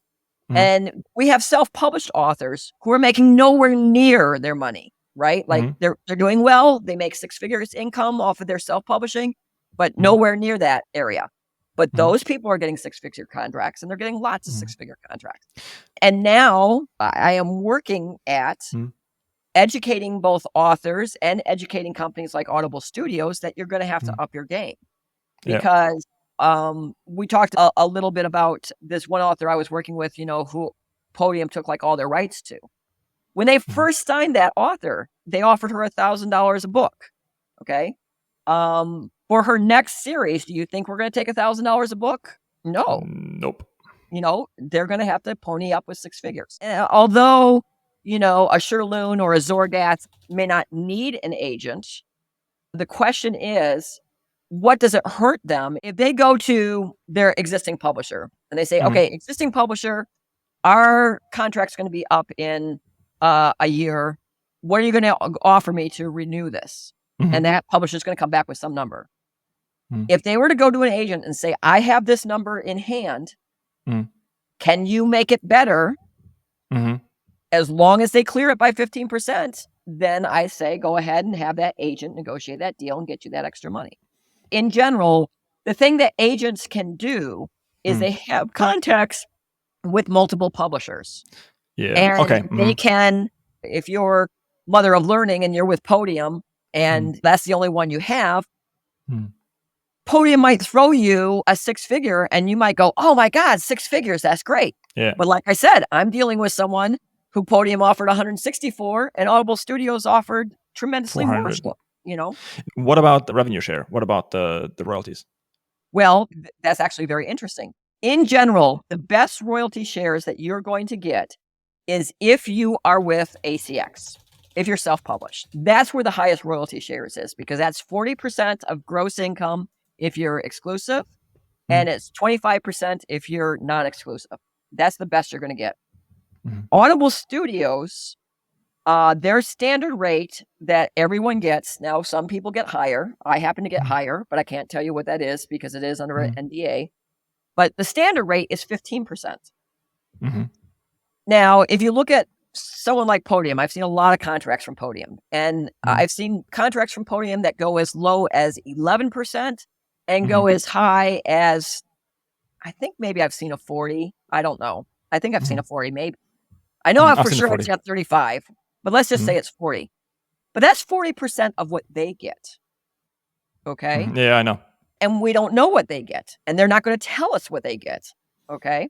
And we have self-published authors who are making nowhere near their money, right? Like they're doing well. They make six figures income off of their self-publishing, but nowhere near that area. But those people are getting six-figure contracts, and they're getting lots of six-figure contracts. And now I am working at educating both authors and educating companies like Audible Studios that you're going to have to up your game. Because we talked a little bit about this one author I was working with, who Podium took like all their rights to. When they first signed that author, they offered her $1,000 a book. Okay. For her next series, do you think we're going to take $1,000 a book? No. Nope. They're going to have to pony up with six figures. Although, a Shurtaloon or a Zorgath may not need an agent, the question is, what does it hurt them if they go to their existing publisher and they say, okay, existing publisher, our contract's going to be up in a year. What are you going to offer me to renew this? And that publisher's going to come back with some number. If they were to go to an agent and say, I have this number in hand, can you make it better? As long as they clear it by 15%, then I say, go ahead and have that agent negotiate that deal and get you that extra money. In general, the thing that agents can do is they have contacts with multiple publishers. Yeah. And they can, if you're Mother of Learning and you're with Podium and that's the only one you have, Podium might throw you a six figure and you might go, oh my God, six figures, that's great. Yeah. But like I said, I'm dealing with someone who Podium offered 164 and Audible Studios offered tremendously more. What about the revenue share? What about the royalties? Well, that's actually very interesting. In general, the best royalty shares that you're going to get is if you are with ACX, if you're self-published. That's where the highest royalty shares is because that's 40% of gross income if you're exclusive, and it's 25% if you're non-exclusive. That's the best you're going to get. Audible Studios, their standard rate that everyone gets, now some people get higher. I happen to get higher, but I can't tell you what that is because it is under an NDA. But the standard rate is 15%. Now, if you look at someone like Podium, I've seen a lot of contracts from Podium. And I've seen contracts from Podium that go as low as 11% and go as high as, I think maybe I've seen a 40. I don't know. I think I've seen a 40 maybe. I know for sure it's at 35, but let's just say it's 40. But that's 40% of what they get. Okay? Yeah, I know. And we don't know what they get. And they're not going to tell us what they get. Okay?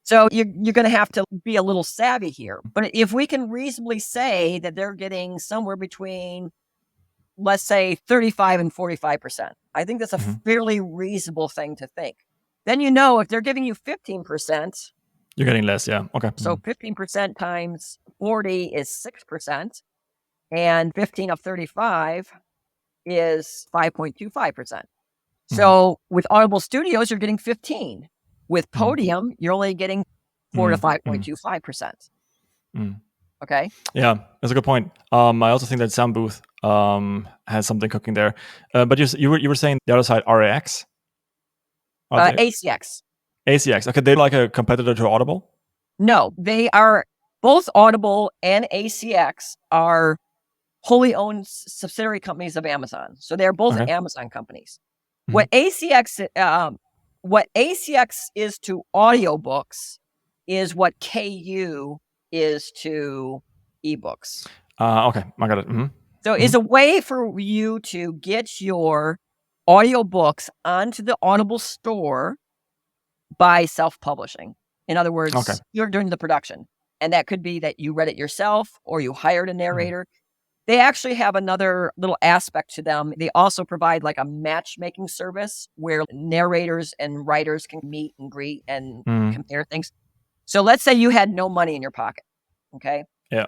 So you're going to have to be a little savvy here. But if we can reasonably say that they're getting somewhere between, let's say, 35 and 45%, I think that's a fairly reasonable thing to think. Then if they're giving you 15%, you're getting less, yeah. Okay. So 15% times 40 is 6%, and 15 of 35 is 5.25%. So with Audible Studios, you're getting 15. With Podium, you're only getting 4 to 5.25%. Okay. Yeah, that's a good point. I also think that Sound Booth has something cooking there. But you were saying the other side, RAX? ACX. ACX. Okay, they're like a competitor to Audible? No, they are both Audible and ACX are wholly owned subsidiary companies of Amazon. So they're both Amazon companies. What ACX is to audiobooks is what KU is to ebooks. Okay, I got it. So it's a way for you to get your audiobooks onto the Audible store by self-publishing. In other words, you're doing the production. And that could be that you read it yourself or you hired a narrator. They actually have another little aspect to them. They also provide like a matchmaking service where narrators and writers can meet and greet and compare things. So let's say you had no money in your pocket. Okay. Yeah.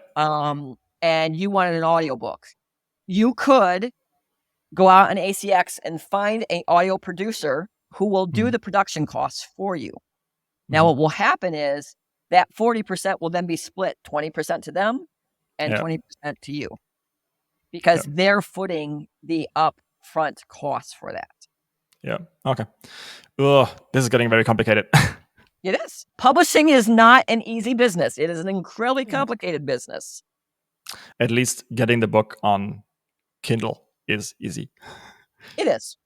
And you wanted an audiobook. You could go out on ACX and find an audio producer who will do the production costs for you. Now, what will happen is that 40% will then be split 20% to them and 20% to you because they're footing the upfront costs for that. Yeah. Okay. Ugh, this is getting very complicated. It is. Publishing is not an easy business. It is an incredibly complicated business. At least getting the book on Kindle is easy. It is.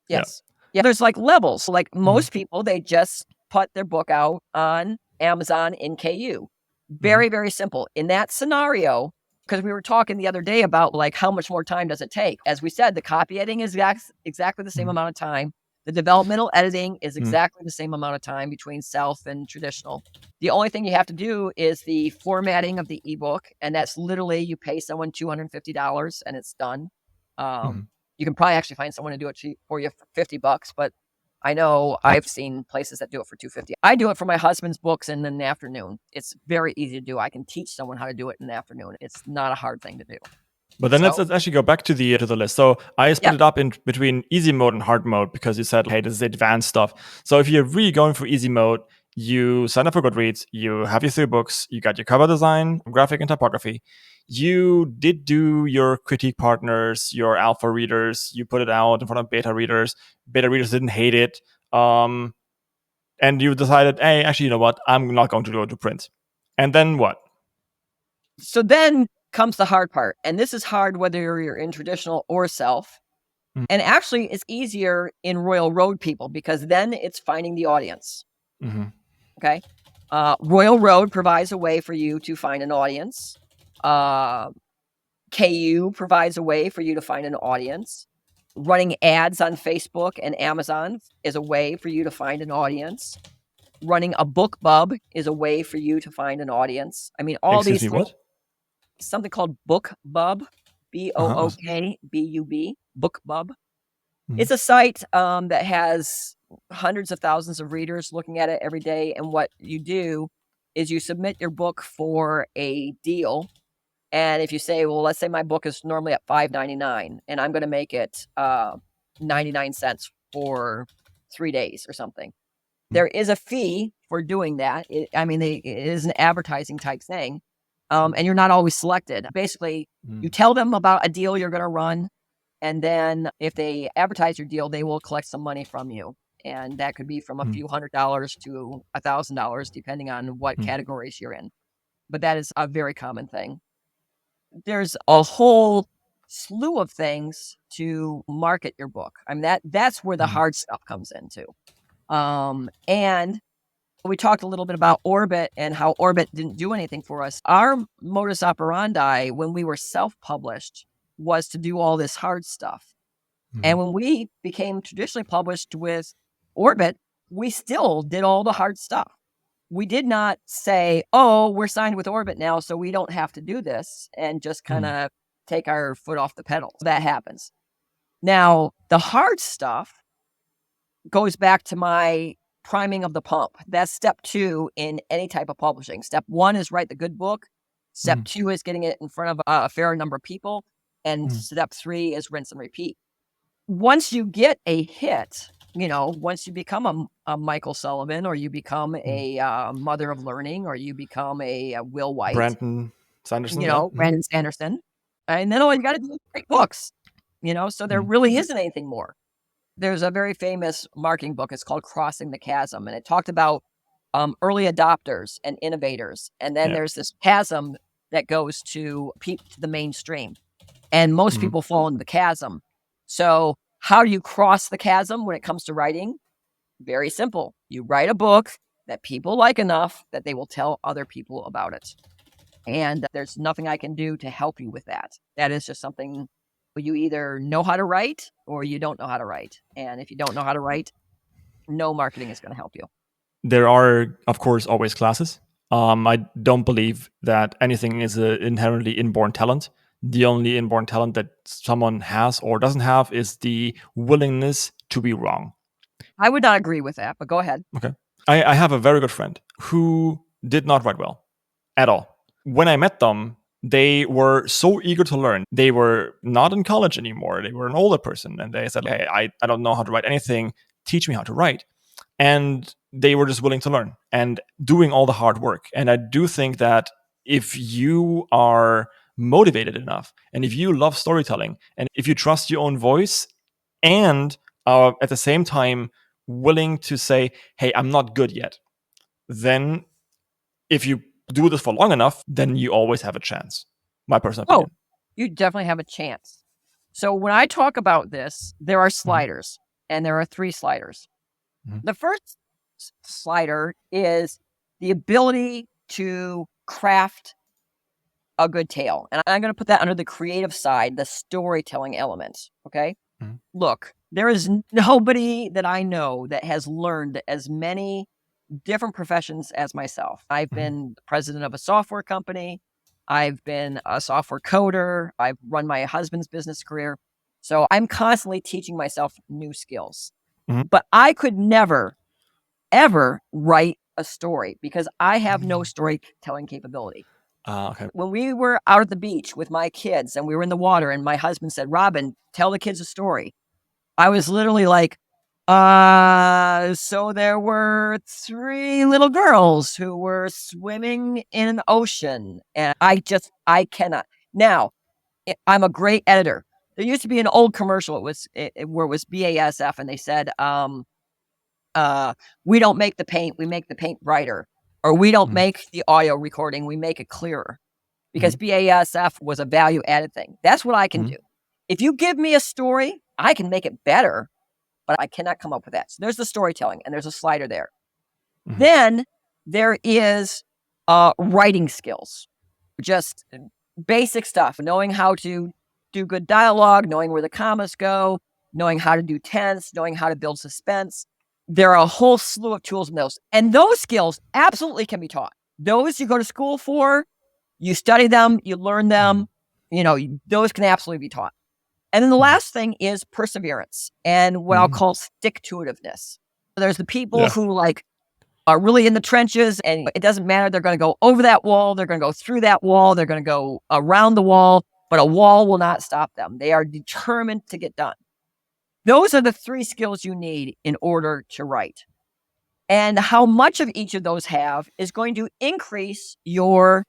Yes. Yeah. There's like levels. Like most people, they just put their book out on Amazon in KU. Very, very simple. In that scenario, because we were talking the other day about like how much more time does it take? As we said, the copy editing is exactly the same amount of time. The developmental editing is exactly the same amount of time between self and traditional. The only thing you have to do is the formatting of the ebook, and that's literally you pay someone $250 and it's done. You can probably actually find someone to do it for you for $50, but I know I've seen places that do it for $250. I do it for my husband's books in the afternoon. It's very easy to do. I can teach someone how to do it in the afternoon. It's not a hard thing to do. But then let's actually go back to the list. So I split it up in between easy mode and hard mode because you said, hey, this is advanced stuff. So if you're really going for easy mode, you sign up for Goodreads, you have your 3 books, you got your cover design, graphic and typography. You did do your critique partners, your alpha readers, you put it out in front of beta readers. Beta readers didn't hate it. And you decided, hey, actually, you know what? I'm not going to go to print. And then what? So then comes the hard part. And this is hard whether you're in traditional or self. And actually, it's easier in Royal Road people because then it's finding the audience. Okay. Royal Road provides a way for you to find an audience. KU provides a way for you to find an audience. Running ads on Facebook and Amazon is a way for you to find an audience. Running a BookBub is a way for you to find an audience. I mean, all Excuse these me, what? Something called BookBub, BookBub. BookBub. It's a site that has hundreds of thousands of readers looking at it every day. And what you do is you submit your book for a deal. And if you say, well, let's say my book is normally at $5.99 and I'm going to make it 99 cents for 3 days or something. There is a fee for doing that. It is an advertising type thing. And you're not always selected. Basically, you tell them about a deal you're going to run. And then if they advertise your deal, they will collect some money from you. And that could be from a few $100 to $1,000, depending on what categories you're in. But that is a very common thing. There's a whole slew of things to market your book. I mean, that's where the hard stuff comes into. And we talked a little bit about Orbit and how Orbit didn't do anything for us. Our modus operandi when we were self-published was to do all this hard stuff. And when we became traditionally published with Orbit, we still did all the hard stuff. We did not say, oh, we're signed with Orbit now, so we don't have to do this, and just kind of take our foot off the pedal. That happens. Now, the hard stuff goes back to my priming of the pump. That's step 2 in any type of publishing. Step 1 is write the good book. Step 2 is getting it in front of a fair number of people. And step 3 is rinse and repeat. once you get a hit, once you become a Michael Sullivan, or you become a Mother of Learning, or you become a Will White, Brandon Sanderson, yeah. Brandon Sanderson, and then all you got to do is write books, so there really isn't anything more. There's a very famous marketing book. It's called Crossing the Chasm, and it talked about early adopters and innovators. And then there's this chasm that goes to the mainstream, and most people fall into the chasm. So how do you cross the chasm when it comes to writing? Very simple. You write a book that people like enough that they will tell other people about it. And there's nothing I can do to help you with that. That is just something you either know how to write or you don't know how to write. And if you don't know how to write, no marketing is going to help you. There are, of course, always classes. I don't believe that anything is an inherently inborn talent. The only inborn talent that someone has or doesn't have is the willingness to be wrong. I would not agree with that, but go ahead. Okay. I have a very good friend who did not write well at all. When I met them, they were so eager to learn. They were not in college anymore. They were an older person. And they said, hey, I don't know how to write anything. Teach me how to write. And they were just willing to learn and doing all the hard work. And I do think that if you are motivated enough, and if you love storytelling, and if you trust your own voice, and at the same time willing to say, hey, I'm not good yet, then if you do this for long enough, then you always have a chance. My personal opinion. You definitely have a chance. So when I talk about this, there are sliders, and there are 3 sliders. The first slider is the ability to craft a good tale. And I'm going to put that under the creative side, the storytelling element. Okay. Look, there is nobody that I know that has learned as many different professions as myself. I've been president of a software company. I've been a software coder. I've run my husband's business career. So I'm constantly teaching myself new skills. But I could never, ever write a story because I have no storytelling capability. Okay. When we were out at the beach with my kids and we were in the water and my husband said, Robin, tell the kids a story, I was literally like, so there were 3 little girls who were swimming in an ocean. And I cannot. Now, I'm a great editor. There used to be an old commercial. Where it was BASF, and they said, we don't make the paint, we make the paint brighter. Or we don't make the audio recording, we make it clearer. Because BASF was a value-added thing. That's what I can do. If you give me a story, I can make it better, but I cannot come up with that. So there's the storytelling, and there's a slider there. Then there is writing skills. Just basic stuff, knowing how to do good dialogue, knowing where the commas go, knowing how to do tense, knowing how to build suspense. There are a whole slew of tools in those. And those skills absolutely can be taught. Those you go to school for, you study them, you learn them, those can absolutely be taught. And then the last thing is perseverance and what I'll call stick-to-itiveness. There's the people who are really in the trenches, and it doesn't matter. They're going to go over that wall. They're going to go through that wall. They're going to go around the wall, but a wall will not stop them. They are determined to get done. Those are the 3 skills you need in order to write. And how much of each of those have is going to increase your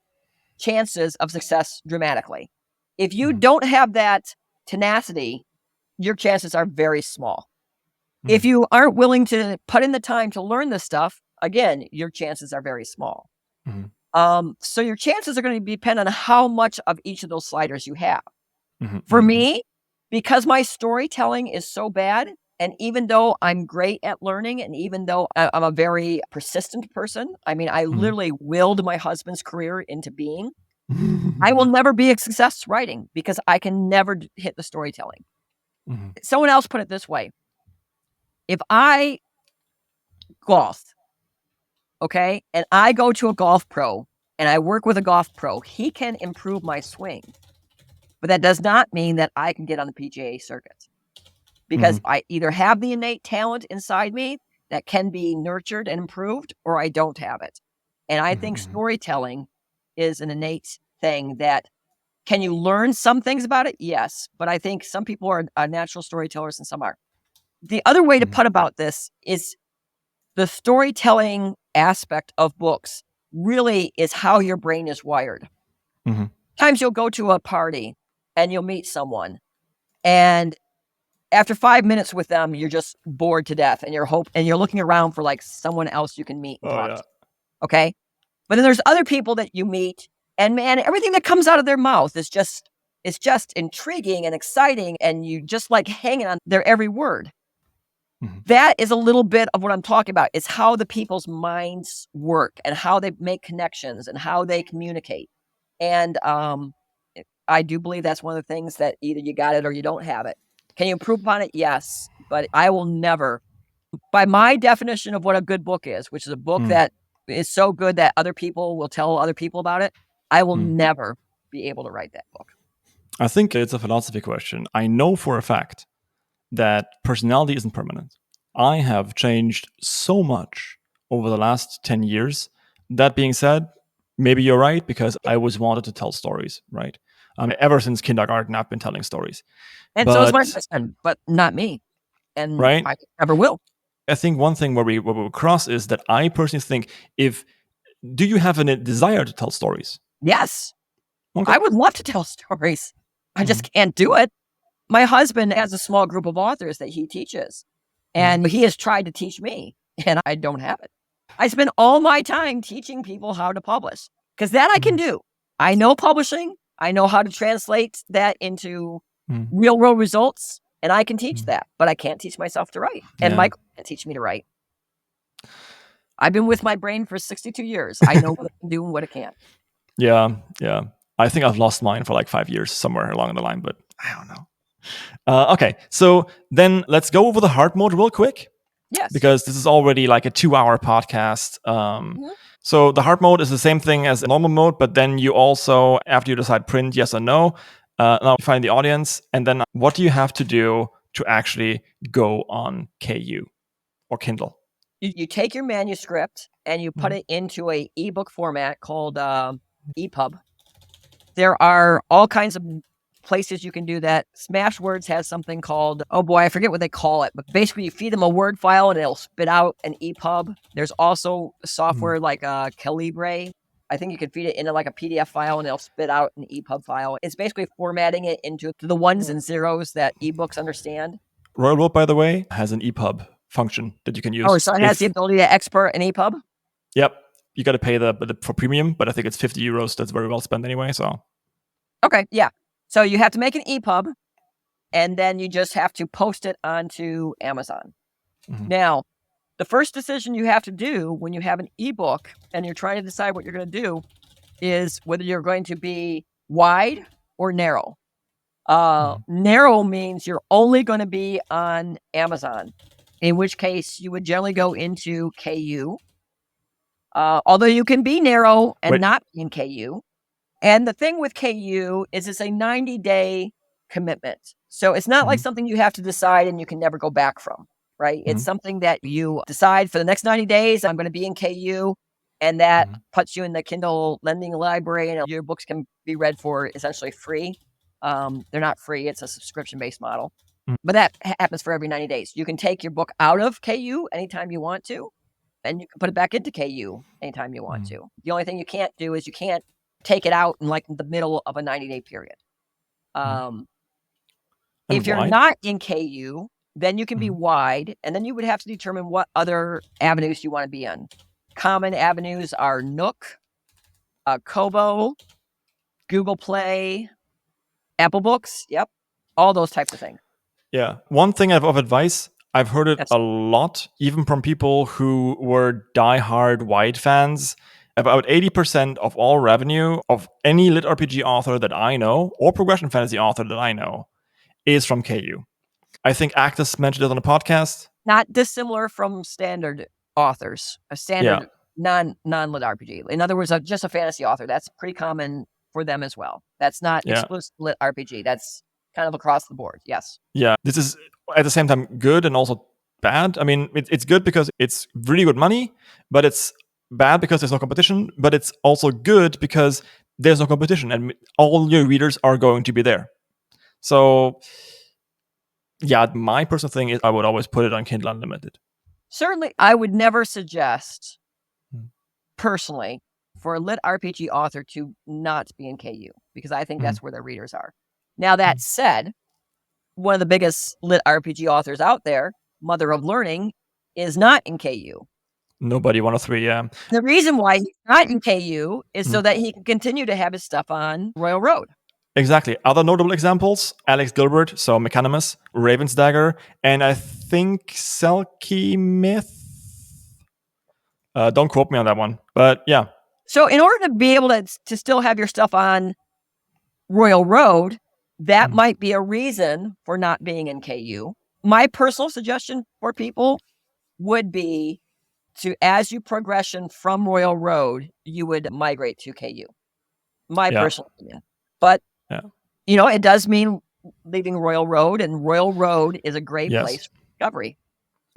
chances of success dramatically. If you don't have that tenacity, your chances are very small. If you aren't willing to put in the time to learn this stuff, again, your chances are very small. So your chances are going to depend on how much of each of those sliders you have. For me, because my storytelling is so bad, and even though I'm great at learning, and even though I'm a very persistent person, I mean, I literally willed my husband's career into being, I will never be a success writing because I can never hit the storytelling. Someone else put it this way. If I golf, okay, and I go to a golf pro and I work with a golf pro, he can improve my swing. But that does not mean that I can get on the PGA circuit because I either have the innate talent inside me that can be nurtured and improved, or I don't have it. And I think storytelling is an innate thing that Can you learn some things about it? Yes. But I think some people are natural storytellers and some are. The other way to put about this is the storytelling aspect of books really is how your brain is wired. Times you'll go to a party and you'll meet someone, and after 5 minutes with them, you're just bored to death, and you're looking around for like someone else you can meet and talk to. Okay. But then there's other people that you meet, and man, everything that comes out of their mouth is just intriguing and exciting, and you just like hanging on their every word. That is a little bit of what I'm talking about. It's how the people's minds work and how they make connections and how they communicate. And I do believe that's one of the things that either you got it or you don't have it. Can you improve upon it? Yes. But I will never, by my definition of what a good book is, which is a book that is so good that other people will tell other people about it, I will never be able to write that book. I think it's a philosophy question. I know for a fact that personality isn't permanent. I have changed so much over the last 10 years. That being said, maybe you're right, because I always wanted to tell stories, right? Ever since kindergarten, I've been telling stories. And so is my husband, but not me. And right? I never will. I think one thing where we cross is that I personally think, do you have a desire to tell stories? Yes. Okay. I would love to tell stories. I just can't do it. My husband has a small group of authors that he teaches, and he has tried to teach me, and I don't have it. I spend all my time teaching people how to publish, because that I can do. I know publishing. I know how to translate that into real world results, and I can teach that, but I can't teach myself to write. And Michael can't teach me to write. I've been with my brain for 62 years. I know what it can do and what it can't. Yeah. I think I've lost mine for like 5 years somewhere along the line, but I don't know. Okay, so then let's go over the hard mode real quick. Yes. Because this is already like a 2-hour podcast. So the hard mode is the same thing as normal mode, but then you also, after you decide print yes or no, now you find the audience, and then what do you have to do to actually go on KU or Kindle? You take your manuscript and you put it into a ebook format called EPUB. There are all kinds of places you can do that. Smashwords has something called, oh boy, I forget what they call it, but basically you feed them a Word file and it'll spit out an EPUB. There's also software like Calibre. I think you can feed it into like a PDF file and it'll spit out an EPUB file. It's basically formatting it into the ones and zeros that ebooks understand. Royal Road, by the way, has an EPUB function that you can use. Oh, so it has the ability to export an EPUB? Yep. You got to pay for premium, but I think it's 50 euros. That's very well spent anyway. So, okay, yeah. So you have to make an EPUB, and then you just have to post it onto Amazon. Now, the first decision you have to do when you have an ebook and you're trying to decide what you're going to do is whether you're going to be wide or narrow. Narrow means you're only going to be on Amazon, in which case you would generally go into KU. Although you can be narrow and not be in KU. And the thing with KU is it's a 90-day commitment. So it's not like something you have to decide and you can never go back from, right? It's something that you decide for the next 90 days, I'm going to be in KU, and that puts you in the Kindle lending library, and your books can be read for essentially free. They're not free. It's a subscription-based model. But that happens for every 90 days. You can take your book out of KU anytime you want to, and you can put it back into KU anytime you want to. The only thing you can't do is you can't take it out in like the middle of a 90-day period. If you're not in KU, then you can be wide, and then you would have to determine what other avenues you want to be in. Common avenues are Nook, Kobo, Google Play, Apple Books. Yep. All those types of things. Yeah. One thing of advice, I've heard it a lot, even from people who were diehard wide fans. About 80% of all revenue of any lit RPG author that I know, or progression fantasy author that I know, is from KU. I think Actus mentioned it on the podcast. Not dissimilar from standard authors, a standard non-lit RPG. In other words, just a fantasy author. That's pretty common for them as well. That's not exclusive lit RPG. That's kind of across the board. Yes. Yeah. This is at the same time good and also bad. I mean, it's good because it's really good money, but it's bad because there's no competition. But it's also good because there's no competition, and all your readers are going to be there. So, yeah, my personal thing is I would always put it on Kindle Unlimited. Certainly, I would never suggest, Hmm. personally, for a lit RPG author to not be in KU, because I think that's where their readers are. Now, that said, one of the biggest lit RPG authors out there, Mother of Learning, is not in KU. Nobody 103, yeah. The reason why he's not in KU is so that he can continue to have his stuff on Royal Road. Exactly. Other notable examples: Alex Gilbert, so Mechanimus, Raven's Dagger, and I think Selkie Myth. Don't quote me on that one, but yeah. So in order to be able to still have your stuff on Royal Road, that might be a reason for not being in KU. My personal suggestion for people would be to, as you progression from Royal Road, you would migrate to KU. My personal opinion. But, it does mean leaving Royal Road, and Royal Road is a great place for discovery.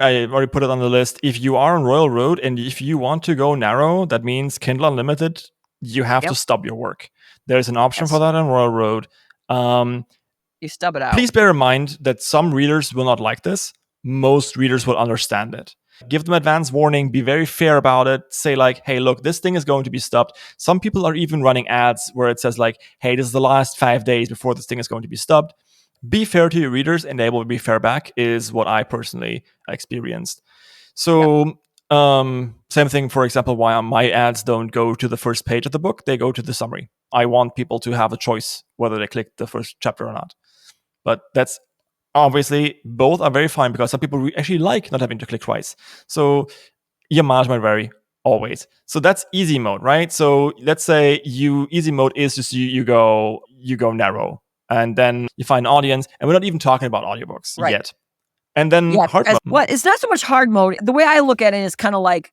I already put it on the list. If you are on Royal Road and if you want to go narrow, that means Kindle Unlimited, you have to stub your work. There's an option for that on Royal Road. You stub it out. Please bear in mind that some readers will not like this. Most readers will understand it. Give them advance warning, be very fair about it. Say like, hey, look, this thing is going to be stubbed. Some people are even running ads where it says like, hey, this is the last 5 days before this thing is going to be stubbed. Be fair to your readers, and they will be fair back, is what I personally experienced. So same thing, for example, why my ads don't go to the first page of the book. They go to the summary. I want people to have a choice whether they click the first chapter or not. But that's obviously, both are very fine because some people actually like not having to click twice. So your margin might vary always. So that's easy mode, right? So let's say easy mode is just you go narrow, and then you find an audience, and we're not even talking about audiobooks yet. And then hard mode. Well, it's not so much hard mode. The way I look at it is kind of like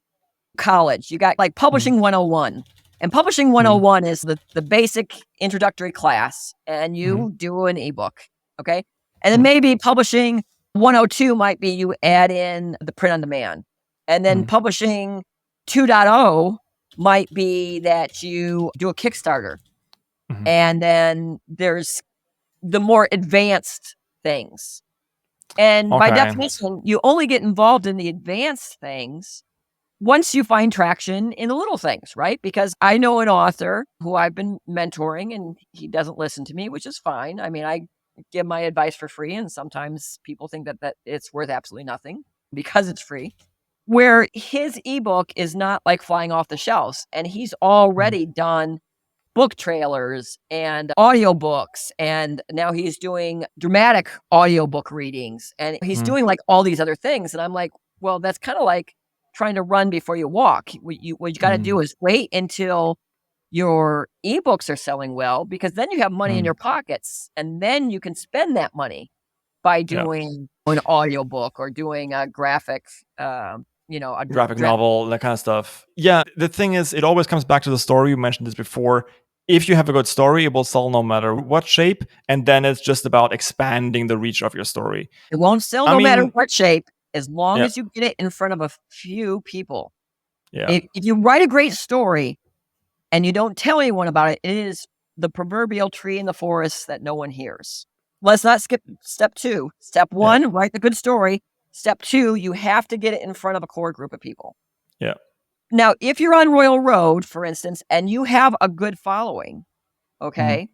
college. You got like Publishing 101. And Publishing 101 is the basic introductory class, and you do an ebook, okay? And then maybe Publishing 102 might be you add in the print on demand. And then Publishing 2.0 might be that you do a Kickstarter. And then there's the more advanced things. And by definition, you only get involved in the advanced things once you find traction in the little things, right? Because I know an author who I've been mentoring, and he doesn't listen to me, which is fine. I mean, I give my advice for free, and sometimes people think that it's worth absolutely nothing because it's free. Where his ebook is not like flying off the shelves, and he's already done book trailers and audiobooks, and now he's doing dramatic audiobook readings, and he's doing like all these other things. And I'm like, well, that's kind of like trying to run before you walk. What you got to do is wait until your ebooks are selling well, because then you have money in your pockets, and then you can spend that money by doing an audiobook or doing a graphic, a graphic novel, that kind of stuff. Yeah, the thing is, it always comes back to the story. You mentioned this before. If you have a good story, it will sell no matter what shape, and then it's just about expanding the reach of your story. It won't sell no matter what shape, as long as you get it in front of a few people. Yeah. If you write a great story and you don't tell anyone about it, it is the proverbial tree in the forest that no one hears. Let's not skip step 2. Step 1, write the good story. Step 2, you have to get it in front of a core group of people. Yeah. Now, if you're on Royal Road, for instance, and you have a good following, okay,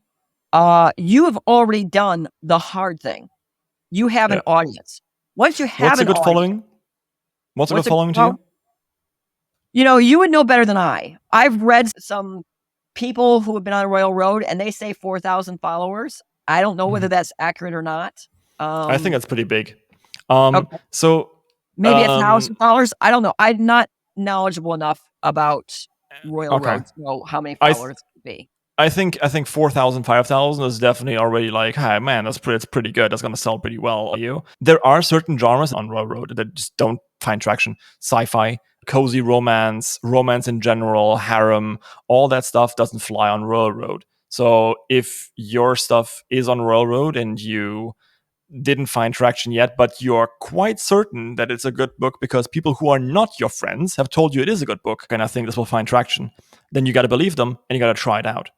you have already done the hard thing. You have an audience. Once you have What's a good following? What's a good following to you? You would know better than I. I've read some people who have been on Royal Road, and they say 4,000 followers. I don't know whether that's accurate or not. I think that's pretty big. So maybe 1,000 followers. I don't know. I'm not knowledgeable enough about Royal Road to know how many followers it could be. I think 4,000, 5,000 is definitely already like, hey man, that's pretty good. That's gonna sell pretty well. There are certain genres on Royal Road that just don't find traction. Sci-fi, cozy romance in general, harem, all that stuff doesn't fly on Royal Road. So if your stuff is on Royal Road and you didn't find traction yet, but you're quite certain that it's a good book because people who are not your friends have told you it is a good book, and I think this will find traction, then you got to believe them and you got to try it out.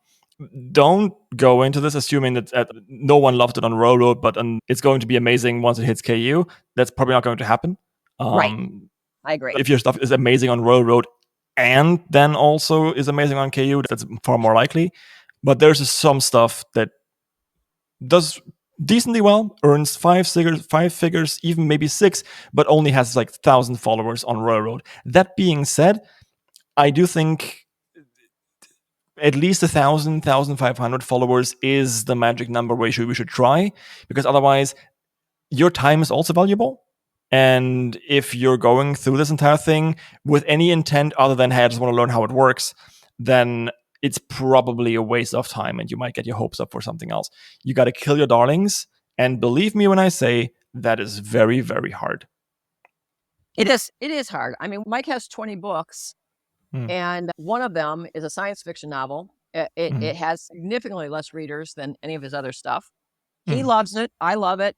don't go into this assuming that no one loved it on Railroad, but it's going to be amazing once it hits KU. That's probably not going to happen. Right. I agree. If your stuff is amazing on Railroad and then also is amazing on KU, that's far more likely. But there's some stuff that does decently well, earns five figures, even maybe six, but only has like 1,000 followers on Railroad. That being said, I do think at least 1,000, 1,500 followers is the magic number we should try, because otherwise your time is also valuable. And if you're going through this entire thing with any intent other than, hey, I just want to learn how it works, then it's probably a waste of time and you might get your hopes up for something else. You got to kill your darlings. And believe me when I say that is very, very hard. It is hard. I mean, Mike has 20 books, and one of them is a science fiction novel. It has significantly less readers than any of his other stuff. He loves it. I love it.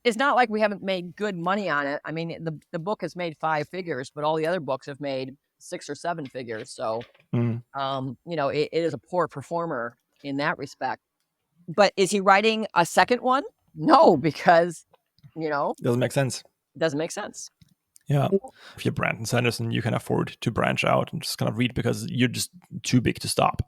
It's not like we haven't made good money on it. I mean, the book has made 5 figures, but all the other books have made 6 or 7 figures. So, it is a poor performer in that respect. But is he writing a second one? No, because, doesn't make sense. Doesn't make sense. Yeah. If you're Brandon Sanderson, you can afford to branch out and just kind of read because you're just too big to stop.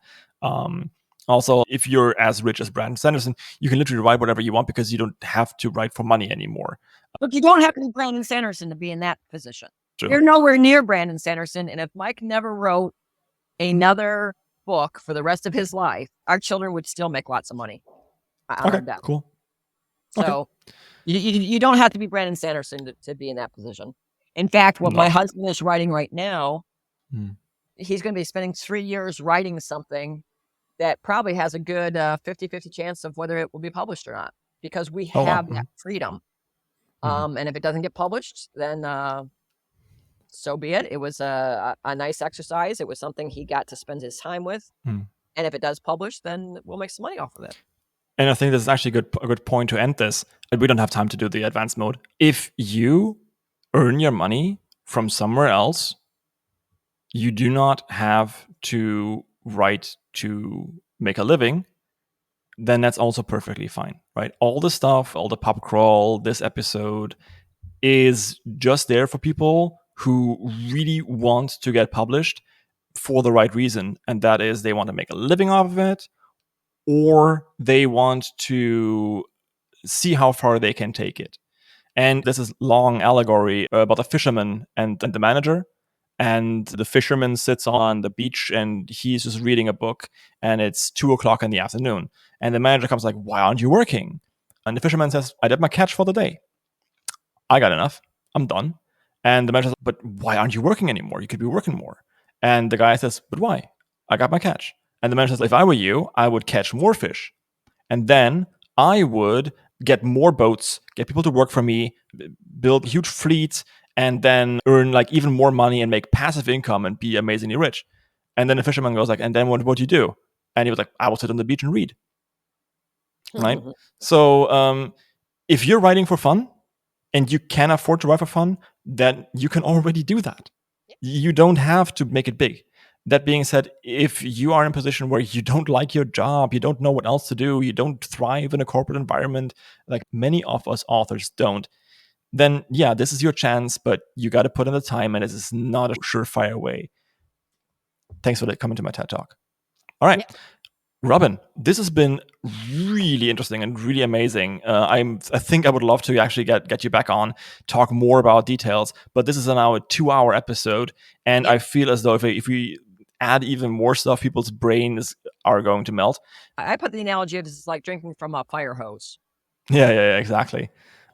Also, if you're as rich as Brandon Sanderson, you can literally write whatever you want because you don't have to write for money anymore. But you don't have to be Brandon Sanderson to be in that position. True. You're nowhere near Brandon Sanderson. And if Mike never wrote another book for the rest of his life, our children would still make lots of money. Okay, cool. So you don't have to be Brandon Sanderson to be in that position. In fact, what my husband is writing right now, he's going to be spending 3 years writing something that probably has a good 50-50 chance of whether it will be published or not, because we have that freedom. And if it doesn't get published, then so be it. It was a nice exercise. It was something he got to spend his time with. And if it does publish, then we'll make some money off of it. And I think this is actually a good point to end this. We don't have time to do the advanced mode. If you earn your money from somewhere else, you do not have to write to make a living, then that's also perfectly fine, right? All the stuff, all the PubCrawl, this episode is just there for people who really want to get published for the right reason. And that is they want to make a living off of it, or they want to see how far they can take it. And this is long allegory about a fisherman and the manager. And the fisherman sits on the beach and he's just reading a book, and it's 2:00 in the afternoon. And the manager comes like, "Why aren't you working?" And the fisherman says, "I did my catch for the day. I got enough. I'm done." And the manager says, "But why aren't you working anymore? You could be working more." And the guy says, "But why? I got my catch." And the manager says, "If I were you, I would catch more fish. And then I would get more boats, get people to work for me, build huge fleets, and then earn like even more money and make passive income and be amazingly rich." And then the fisherman goes like, "And then what do you do?" And he was like, "I will sit on the beach and read." Right? So if you're writing for fun and you can afford to write for fun, then you can already do that. You don't have to make it big. That being said, if you are in a position where you don't like your job, you don't know what else to do, you don't thrive in a corporate environment, like many of us authors don't, then yeah, this is your chance, but you got to put in the time, and this is not a surefire way. Thanks for coming to my TED Talk. All right. Yeah. Robin, this has been really interesting and really amazing. I think I would love to actually get you back on, talk more about details, but this is now a 2-hour episode, and I feel as though if we add even more stuff, people's brains are going to melt. I put the analogy of this is like drinking from a fire hose. Yeah, exactly.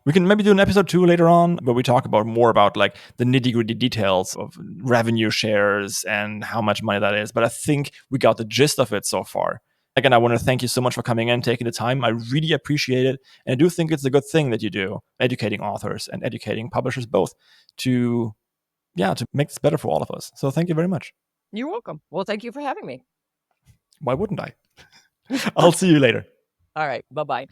We can maybe do an episode 2 later on where we talk about more about like the nitty-gritty details of revenue shares and how much money that is. But I think we got the gist of it so far. Again, I want to thank you so much for coming in, taking the time. I really appreciate it. And I do think it's a good thing that you do, educating authors and educating publishers both to make this better for all of us. So thank you very much. You're welcome. Well, thank you for having me. Why wouldn't I? I'll see you later. All right. Bye-bye.